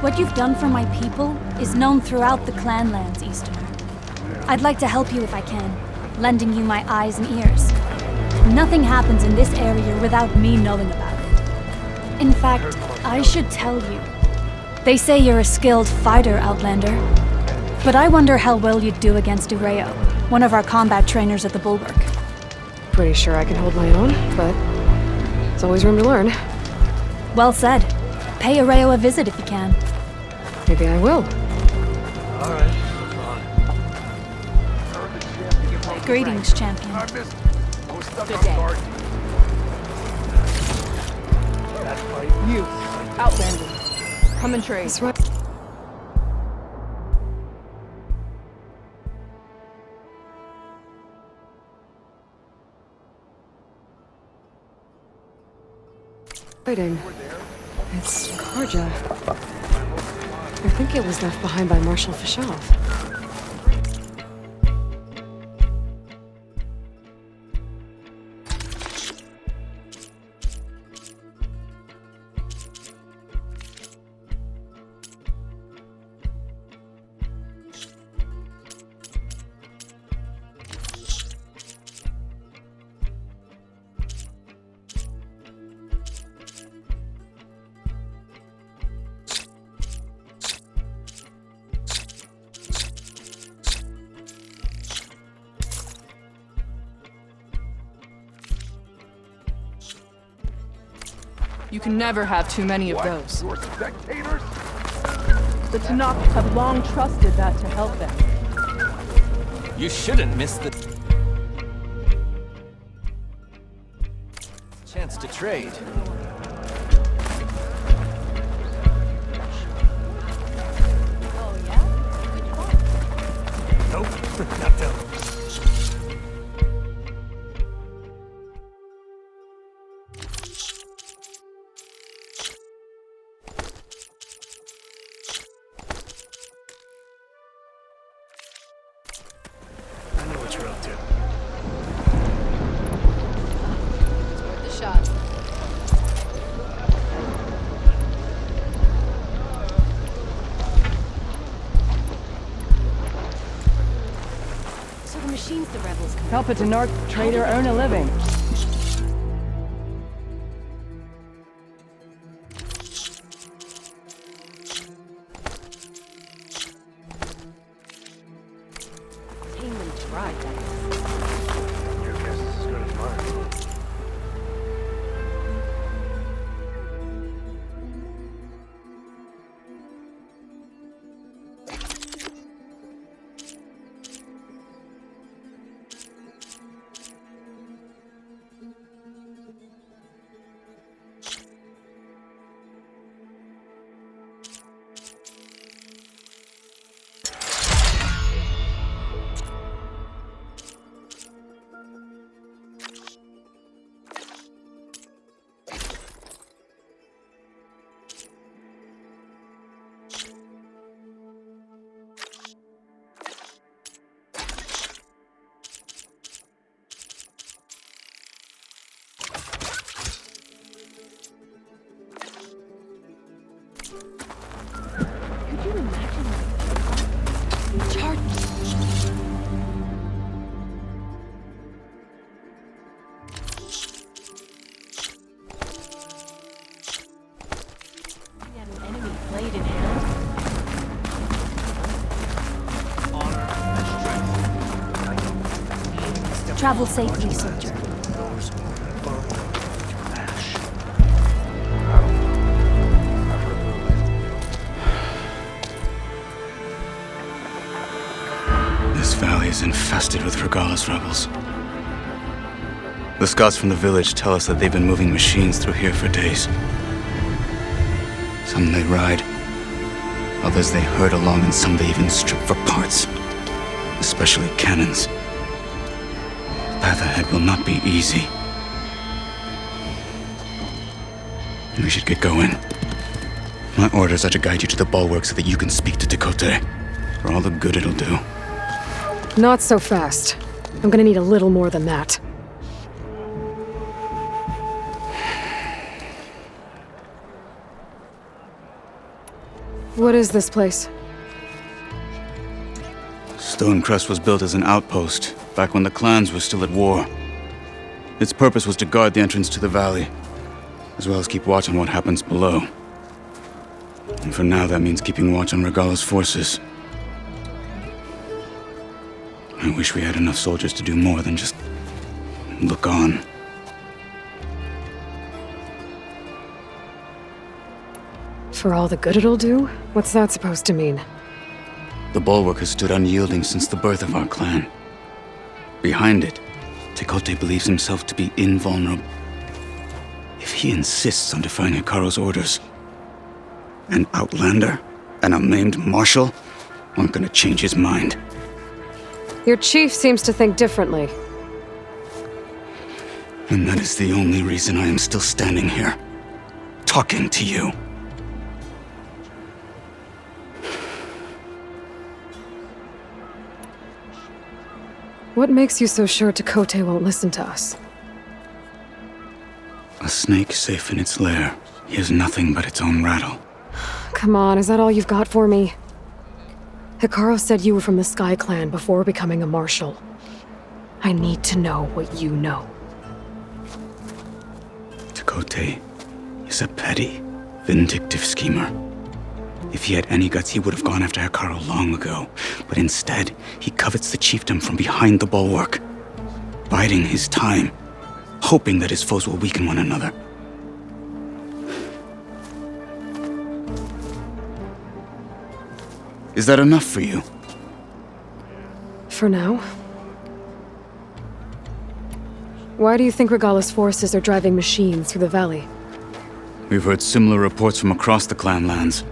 What you've done for my people is known throughout the Clanlands, Easterner. I'd like to help you if I can, lending you my eyes and ears. Nothing happens in this area without me knowing about it. In fact, I should tell you. They say you're a skilled fighter, Outlander. But I wonder how well you'd do against Ureo, one of our combat trainers at the Bulwark. Pretty sure I can hold my own, but there's always room to learn. Well said. Pay Ureo a visit if you can. Maybe I will. Greetings, champion. Good day. You, Outlander. Come and trade. That's right. Waiting. It's Karja. I think it was left behind by Marshal Fashov. You can never have too many of those. You're spectators? The Tanakh have long trusted that to help them. You shouldn't miss the chance to trade. Nope, not them. I know what you're up to. It's worth the shot. So the machines the rebels come. Help a Tanark trader earn a living. Tamely tried that. Your guess is as good as mine. Could you imagine charge? We had an enemy blade in hand. Travel safely, soldier. This valley is infested with Regalla's rebels. The scouts from the village tell us that they've been moving machines through here for days. Some they ride, others they herd along, and some they even strip for parts, especially cannons. The path ahead will not be easy. We should get going. My orders are to guide you to the bulwark so that you can speak to Tekote, for all the good it'll do. Not so fast. I'm gonna need a little more than that. What is this place? Stonecrest was built as an outpost, back when the clans were still at war. Its purpose was to guard the entrance to the valley, as well as keep watch on what happens below. And for now, that means keeping watch on Regalla's forces. I wish we had enough soldiers to do more than just look on. For all the good it'll do? What's that supposed to mean? The bulwark has stood unyielding since the birth of our clan. Behind it, Tekote believes himself to be invulnerable. If he insists on defying Hekarro's orders, an outlander and a maimed marshal aren't gonna change his mind. Your chief seems to think differently. And that is the only reason I am still standing here, talking to you. What makes you so sure Tekote won't listen to us? A snake safe in its lair hears nothing but its own rattle. Come on, is that all you've got for me? Hekarro said you were from the Sky Clan before becoming a marshal. I need to know what you know. Tekote is a petty, vindictive schemer. If he had any guts, he would have gone after Hekarro long ago. But instead, he covets the chiefdom from behind the bulwark, biding his time, hoping that his foes will weaken one another. Is that enough for you? For now. Why do you think Regalla's forces are driving machines through the valley? We've heard similar reports from across the clan lands.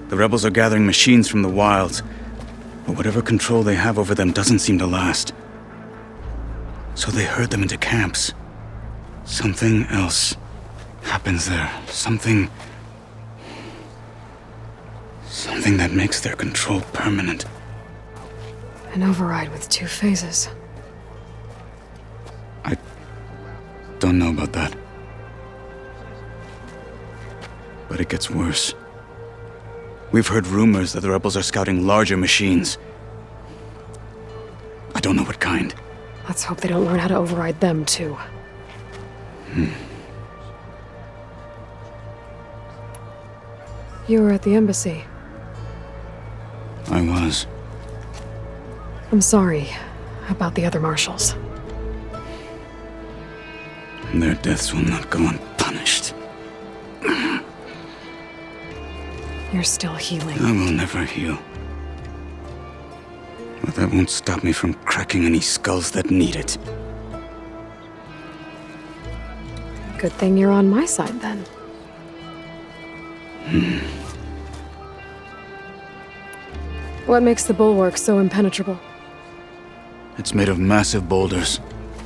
The rebels are gathering machines from the wilds, but whatever control they have over them doesn't seem to last. So they herd them into camps. Something else happens there. Something that makes their control permanent. An override with 2 phases. I don't know about that. But it gets worse. We've heard rumors that the rebels are scouting larger machines. I don't know what kind. Let's hope they don't learn how to override them, too. You were at the embassy. I was. I'm sorry about the other marshals. Their deaths will not go unpunished. You're still healing. I will never heal. But that won't stop me from cracking any skulls that need it. Good thing you're on my side, then. What makes the bulwark so impenetrable? It's made of massive boulders,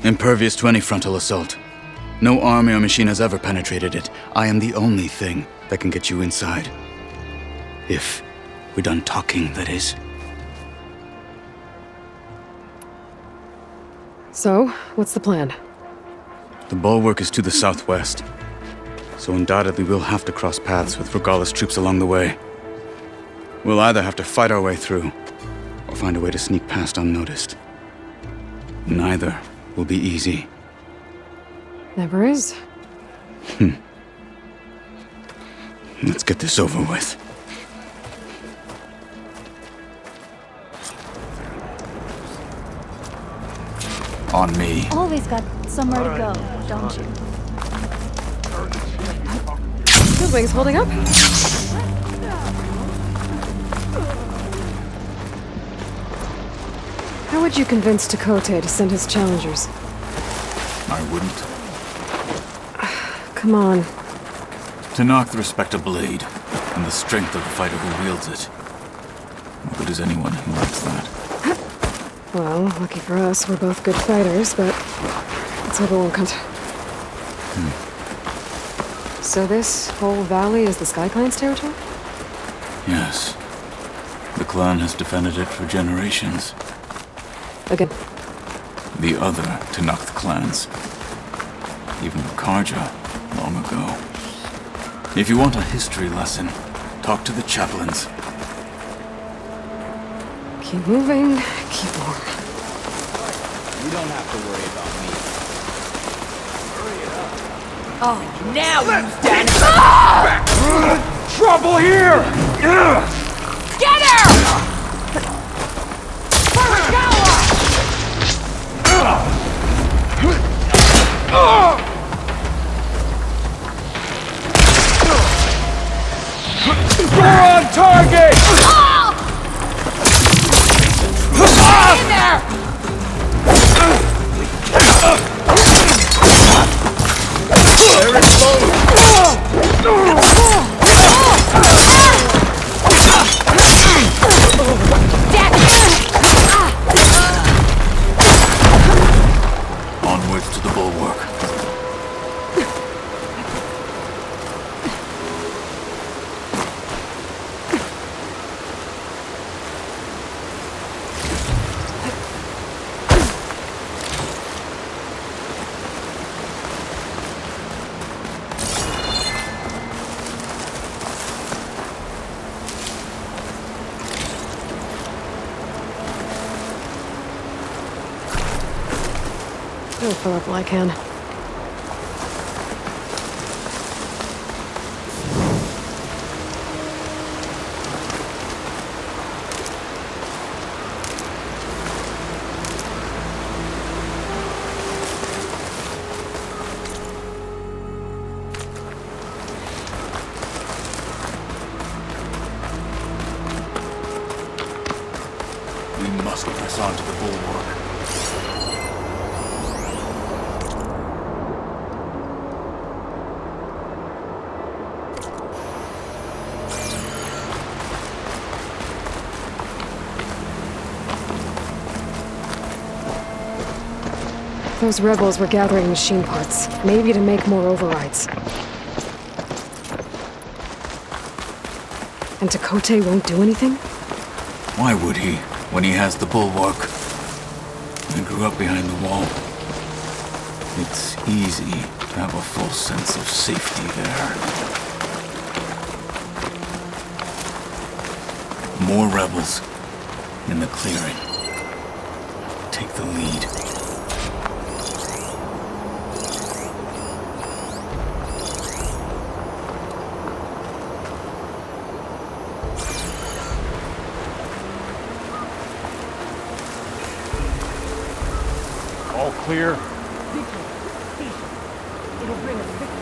impervious to any frontal assault. No army or machine has ever penetrated it. I am the only thing that can get you inside. If we're done talking, that is. So, what's the plan? The bulwark is to the southwest, so undoubtedly we'll have to cross paths with Regalla's troops along the way. We'll either have to fight our way through, or find a way to sneak past unnoticed. Neither will be easy. Never is. Let's get this over with. On me. Always got somewhere to go, don't you? Goodwing's holding up? How would you convince Tekote to send his challengers? I wouldn't. Come on. Tenakth respect a blade, and the strength of the fighter who wields it. What good is anyone who lacks that? Well, lucky for us, we're both good fighters, but let's hope it won't come to... So this whole valley is the Sky Clan's territory? Yes. The clan has defended it for generations. Again? The other Tenakth clans. Even Karja, long ago. If you want a history lesson, talk to the chaplains. Keep moving, keep warm. You don't have to worry about me. Oh, now you stand Trouble here! Get her! You're on target! In there! They're exposed! Onwards to the bulwark. I'll fill up while I can. We must press on to the bulwark. Those rebels were gathering machine parts, maybe to make more overrides. And Tekote won't do anything? Why would he, when he has the bulwark? I grew up behind the wall. It's easy to have a false sense of safety there. More rebels in the clearing. Take the lead. All clear? It'll bring us victory.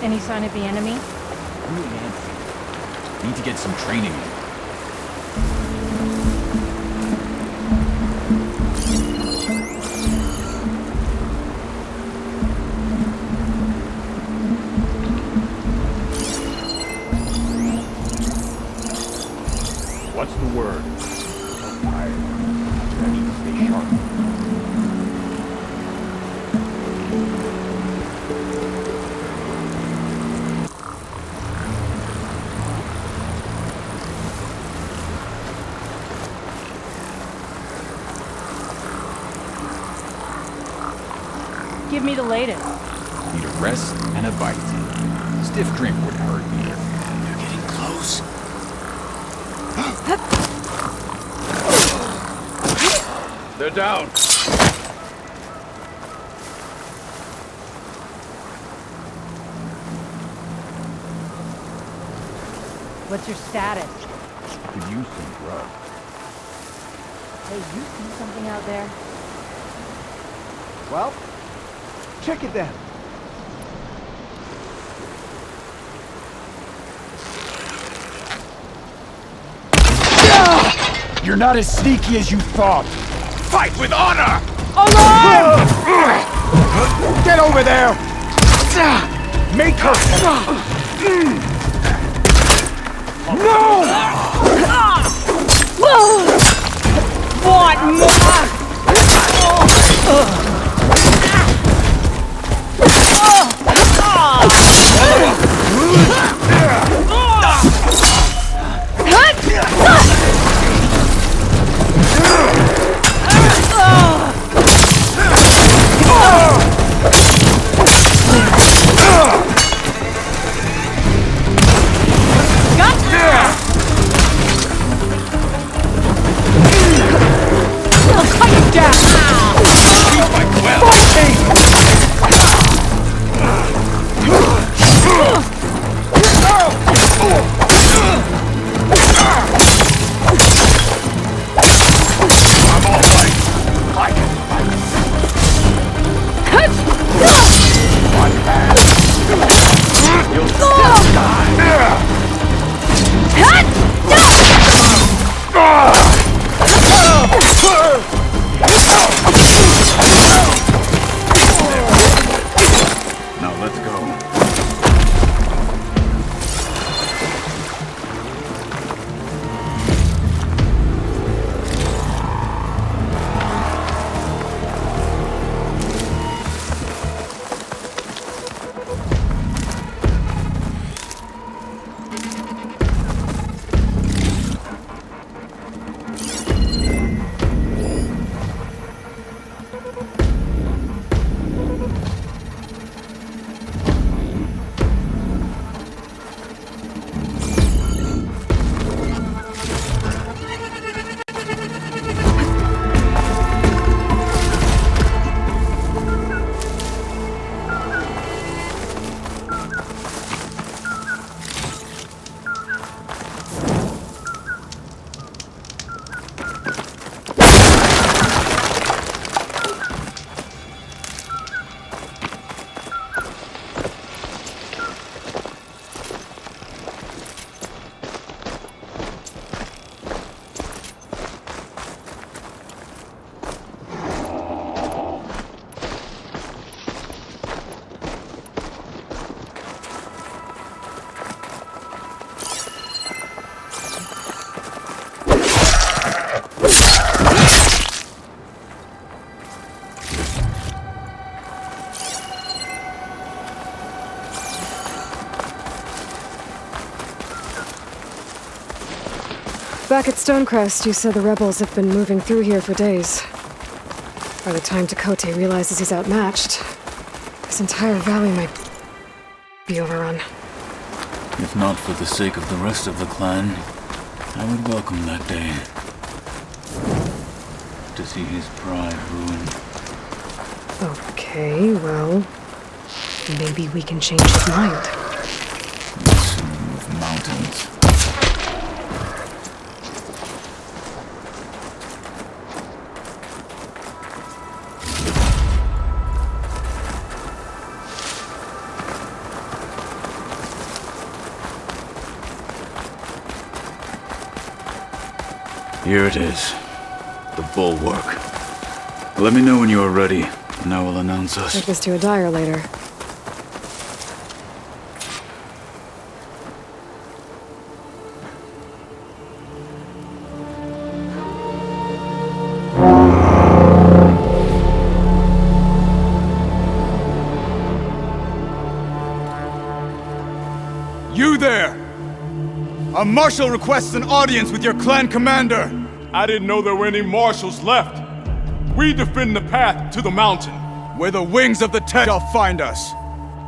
Any sign of the enemy? Need to get some training in. What's the word? I'm tired. I need to stay sharp. Give me the latest. Need a rest and a bite. Stiff drink wouldn't hurt either. You're getting close. They're down. What's your status? Could use some grub. Hey, you see something out there? Well, check it then. You're not as sneaky as you thought. Fight with honor! Alarm! Get over there! Make her! No! What more? Now let's go. Back at Stonecrest, you said the rebels have been moving through here for days. By the time Tekotteh realizes he's outmatched, this entire valley might be overrun. If not for the sake of the rest of the clan, I would welcome that day. To see his pride ruined. Okay, well, maybe we can change his mind. Let's move mountains. Here it is. The bulwark. Let me know when you are ready, and I will announce us. Take this to a dyer later. You there! A marshal requests an audience with your clan commander! I didn't know there were any marshals left. We defend the path to the mountain. Where the wings of the Ten shall find us.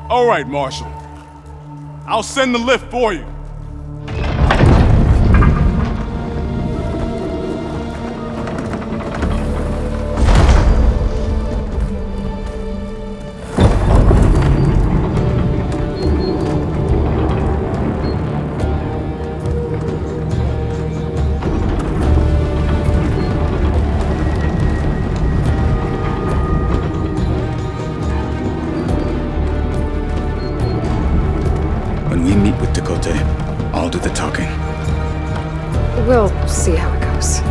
All right, Marshal. I'll send the lift for you. talking. We'll see how it goes.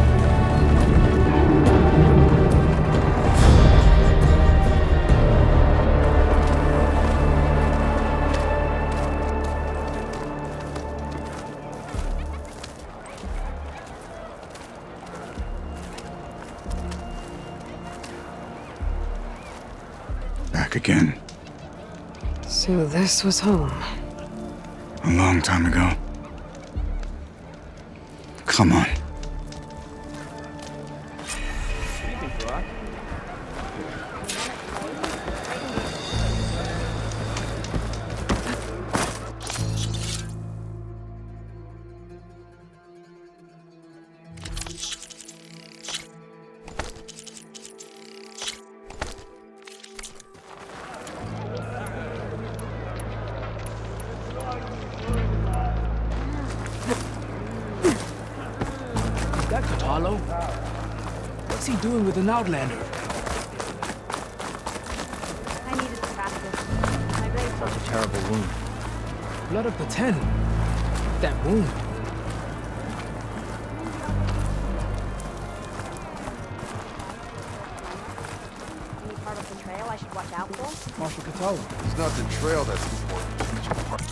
Back again. So this was home. A long time ago. Come on. That Kotallo? What's he doing with an Outlander? I needed to practice. My blade Such a terrible wound. Blood of the Ten. That wound. Any part of the trail I should watch out for? Marshal Kotallo. It's not the trail that's important. It's your heart.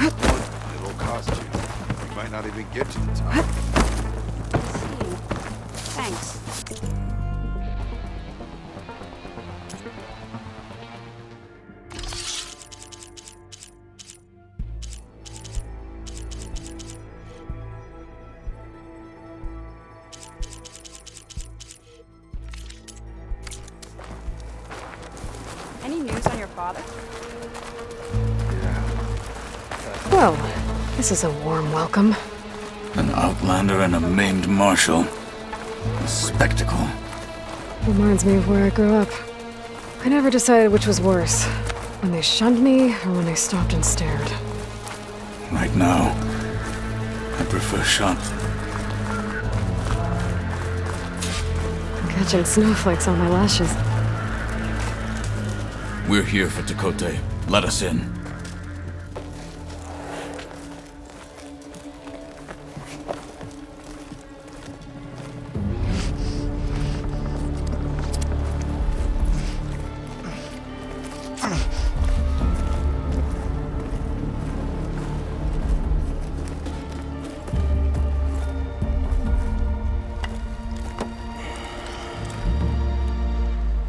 It'll cost you. You might not even get to the top. Thanks. Any news on your father? Well, this is a warm welcome. An Outlander and a maimed marshal. A spectacle. Reminds me of where I grew up. I never decided which was worse. When they shunned me, or when they stopped and stared. Right now, I prefer shot. Catching snowflakes on my lashes. We're here for Tekote. Let us in.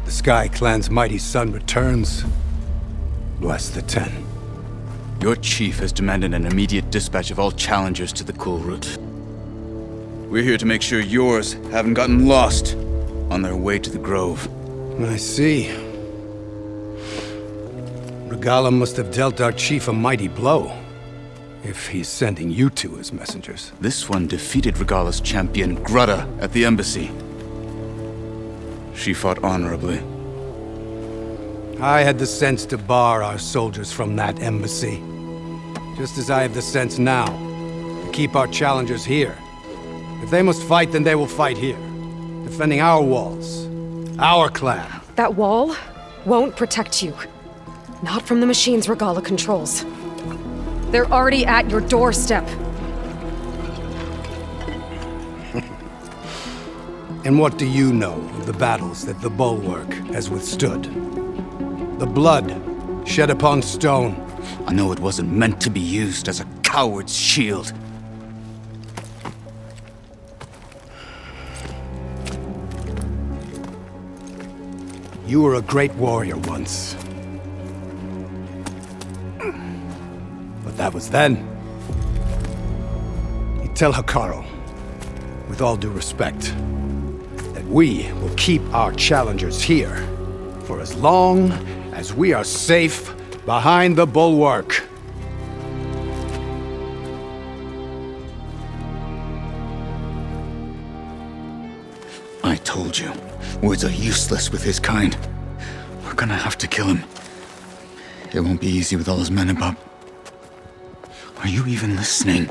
Sky Clan's mighty son returns. Bless the Ten. Your chief has demanded an immediate dispatch of all challengers to the Kulrut. We're here to make sure yours haven't gotten lost on their way to the Grove. I see. Regala must have dealt our chief a mighty blow, if he's sending you two as messengers. This one defeated Regala's champion, Grudda, at the embassy. She fought honorably. I had the sense to bar our soldiers from that embassy. Just as I have the sense now to keep our challengers here. If they must fight, then they will fight here. Defending our walls. Our clan. That wall won't protect you. Not from the machines Regala controls. They're already at your doorstep. And what do you know of the battles that the Bulwark has withstood? The blood shed upon stone. I know it wasn't meant to be used as a coward's shield. You were a great warrior once. But that was then. You tell Hekarro, with all due respect, that we will keep our challengers here for as long as we are safe behind the Bulwark. I told you, woods are useless with his kind. We're gonna have to kill him. It won't be easy with all his men about. Are you even listening?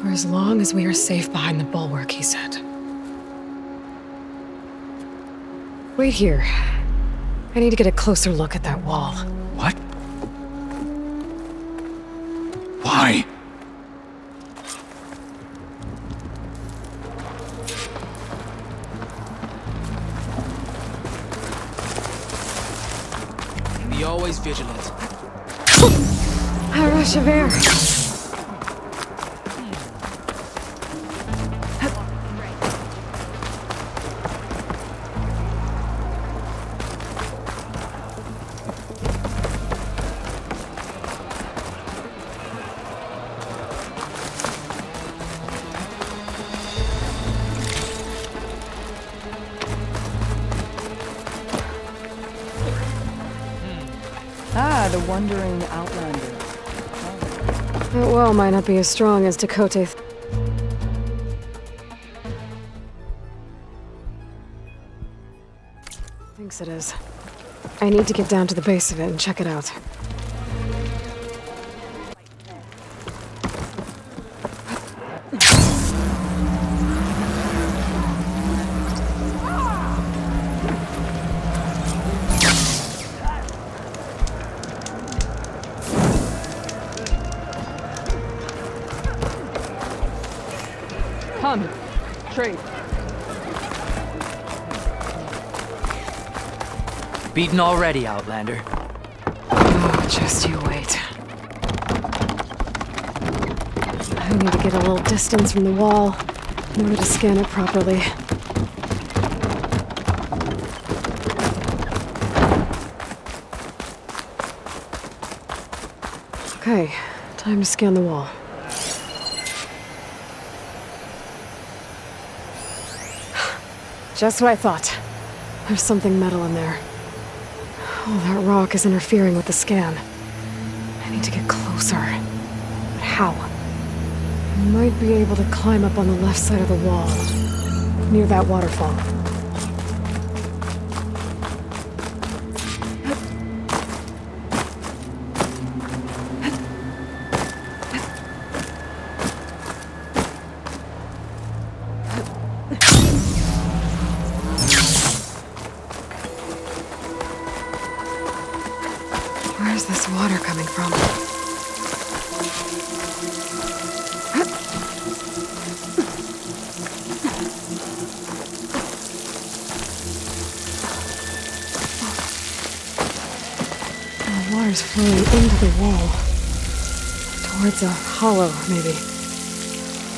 For as long as we are safe behind the bulwark, he said. Wait here. I need to get a closer look at that wall. What? Why? Be always vigilant. A rush of air. Ah, the wandering outlander. That well might not be as strong as Tekote. Thinks it is. I need to get down to the base of it and check it out. Come, trade. Beaten already, Outlander. Oh, just you wait. I need to get a little distance from the wall in order to scan it properly. Okay, time to scan the wall. Just what I thought. There's something metal in there. Oh, that rock is interfering with the scan. I need to get closer. But how? I might be able to climb up on the left side of the wall, near that waterfall. Where's this water coming from? The water's flowing into the wall. Towards a hollow, maybe.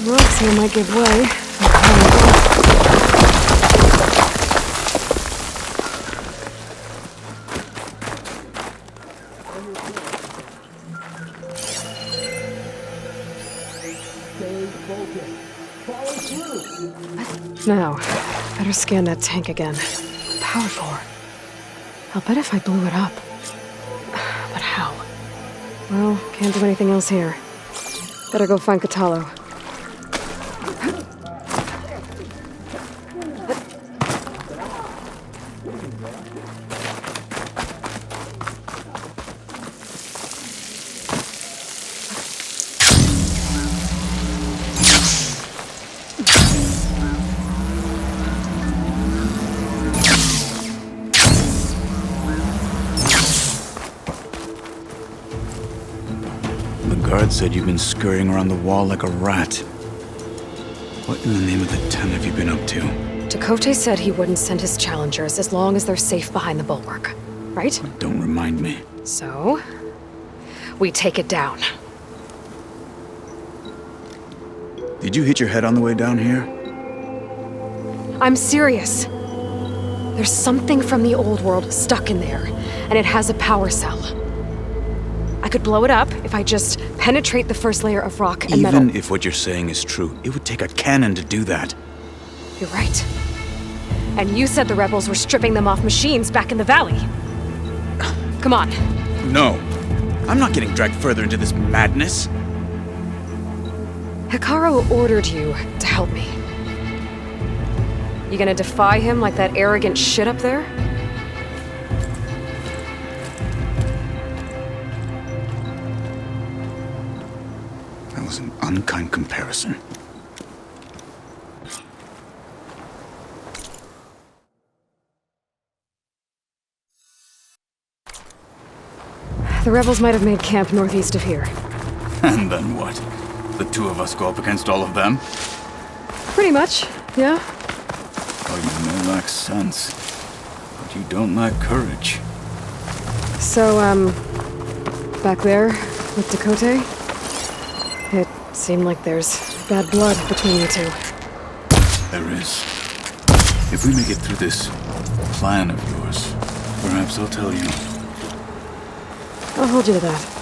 The rocks here might give way. Now, better scan that tank again. Power core. I'll bet if I blew it up. But how? Well, can't do anything else here. Better go find Kotallo. Guard said you've been scurrying around the wall like a rat. What in the name of the Ten have you been up to? Tekote said he wouldn't send his challengers as long as they're safe behind the bulwark, right? Don't remind me. So, we take it down. Did you hit your head on the way down here? I'm serious. There's something from the old world stuck in there, and it has a power cell. I could blow it up if I just penetrate the first layer of rock and metal. Even if what you're saying is true, it would take a cannon to do that. You're right. And you said the rebels were stripping them off machines back in the valley. Come on. No. I'm not getting dragged further into this madness. Hekarro ordered you to help me. You gonna defy him like that arrogant shit up there? That was an unkind comparison. The rebels might have made camp northeast of here. And then what? The two of us go up against all of them? Pretty much, yeah. Oh, you may lack sense, but you don't lack courage. So, back there with Dakota, it seemed like there's bad blood between you two. There is. If we make it through this plan of yours, perhaps I'll tell you. I'll hold you to that.